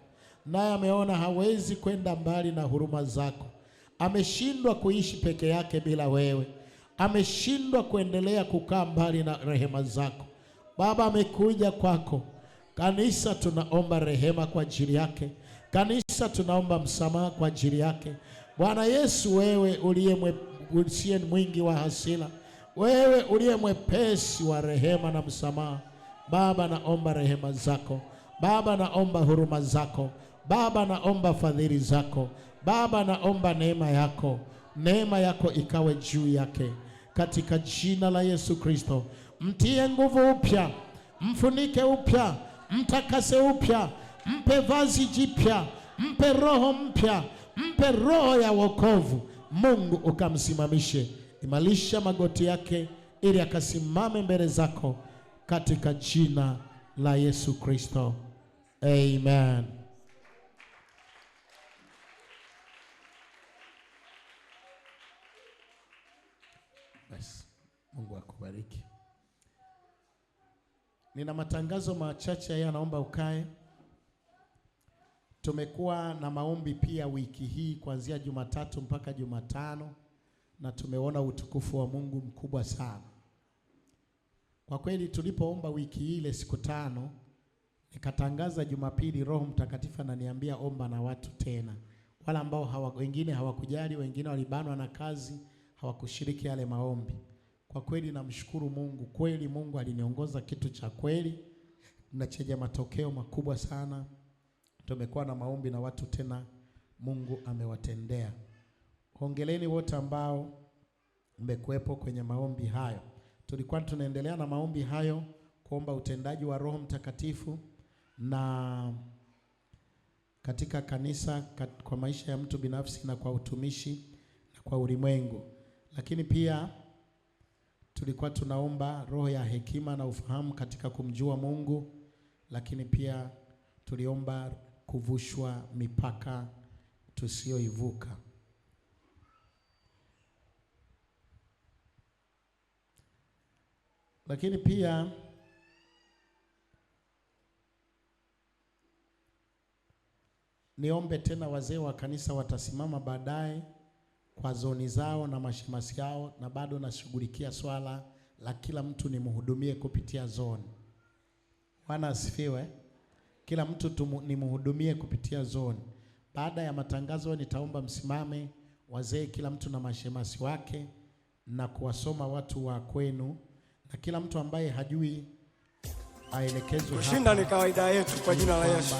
na ameona hawezi kwenda mbali na huruma zako. Ameshindwa kuishi peke yake bila wewe, ameshindwa kuendelea kukaa mbali na rehema zako. Baba, amekuja kwako. Kanisa tunaomba rehema kwa ajili yake. Kanisa tunaomba msamaha kwa ajili yake. Bwana Yesu, wewe uliye mwingi wa hasira, wewe uliye mwepesi wa rehema na msamaha, Baba, naomba rehema zako. Baba, naomba huruma zako. Baba, naomba fadhili zako. Baba, naomba neema yako. Neema yako ikawe juu yake katika jina la Yesu Kristo. Mtie nguvu upya, mfunike upya, mtakase upya, mpe vazi jipya, mpe roho mpya, mpe roho ya wokovu. Mungu ukamsimamishe, imarisha magoti yake ili akasimame mbele zako katika jina la Yesu Kristo. Amen. Yes. Mungu akubariki. Nina matangazo machache haya, naomba ukae. Tumekuwa na maombi pia wiki hii kuanzia Jumatatu mpaka Jumatano, na tumeona utukufu wa Mungu mkubwa sana. Kwa kweli tulipoomba wiki ile siku 5, nikatangaza Jumapili Roho Mtakatifu ananiambia omba na watu tena. Wala ambao wengine hawakujali, wengine walibanwa na kazi, hawakushiriki yale maombi. Kwa kweli namshukuru Mungu. Kweli Mungu aliniongoza kitu cha kweli na chenye matokeo makubwa sana. Tumekuwa na maombi na watu tena, Mungu amewatendea. Hongereni wote ambao mmekuepo kwenye maombi hayo. Tulikuwa tunaendelea na maombi hayo kuomba utendaji wa Roho Mtakatifu na katika kanisa, kwa maisha ya mtu binafsi na kwa utumishi na kwa ulimwengu. Lakini pia tulikuwa tunaomba roho ya hekima na ufahamu katika kumjua Mungu, lakini pia tuliomba kuvushwa mipaka tusiyoivuka. Lakini pia niombe tena, wazee wa kanisa watasimama baadaye kwa zoni zao na mashemasi yao, na bado nashughulikia swala la kila mtu nimhudumie kupitia zoni. Bwana asifiwe. Kila mtu nimhudumie kupitia zoni. Baada ya matangazo nitaomba msimame wazee, kila mtu na mashemasi wake, na kuwasoma watu wa kwenu, na kila mtu ambaye hajui aelekezwe hapa. Kushinda ni kawaida yetu kwa jina la Yesu.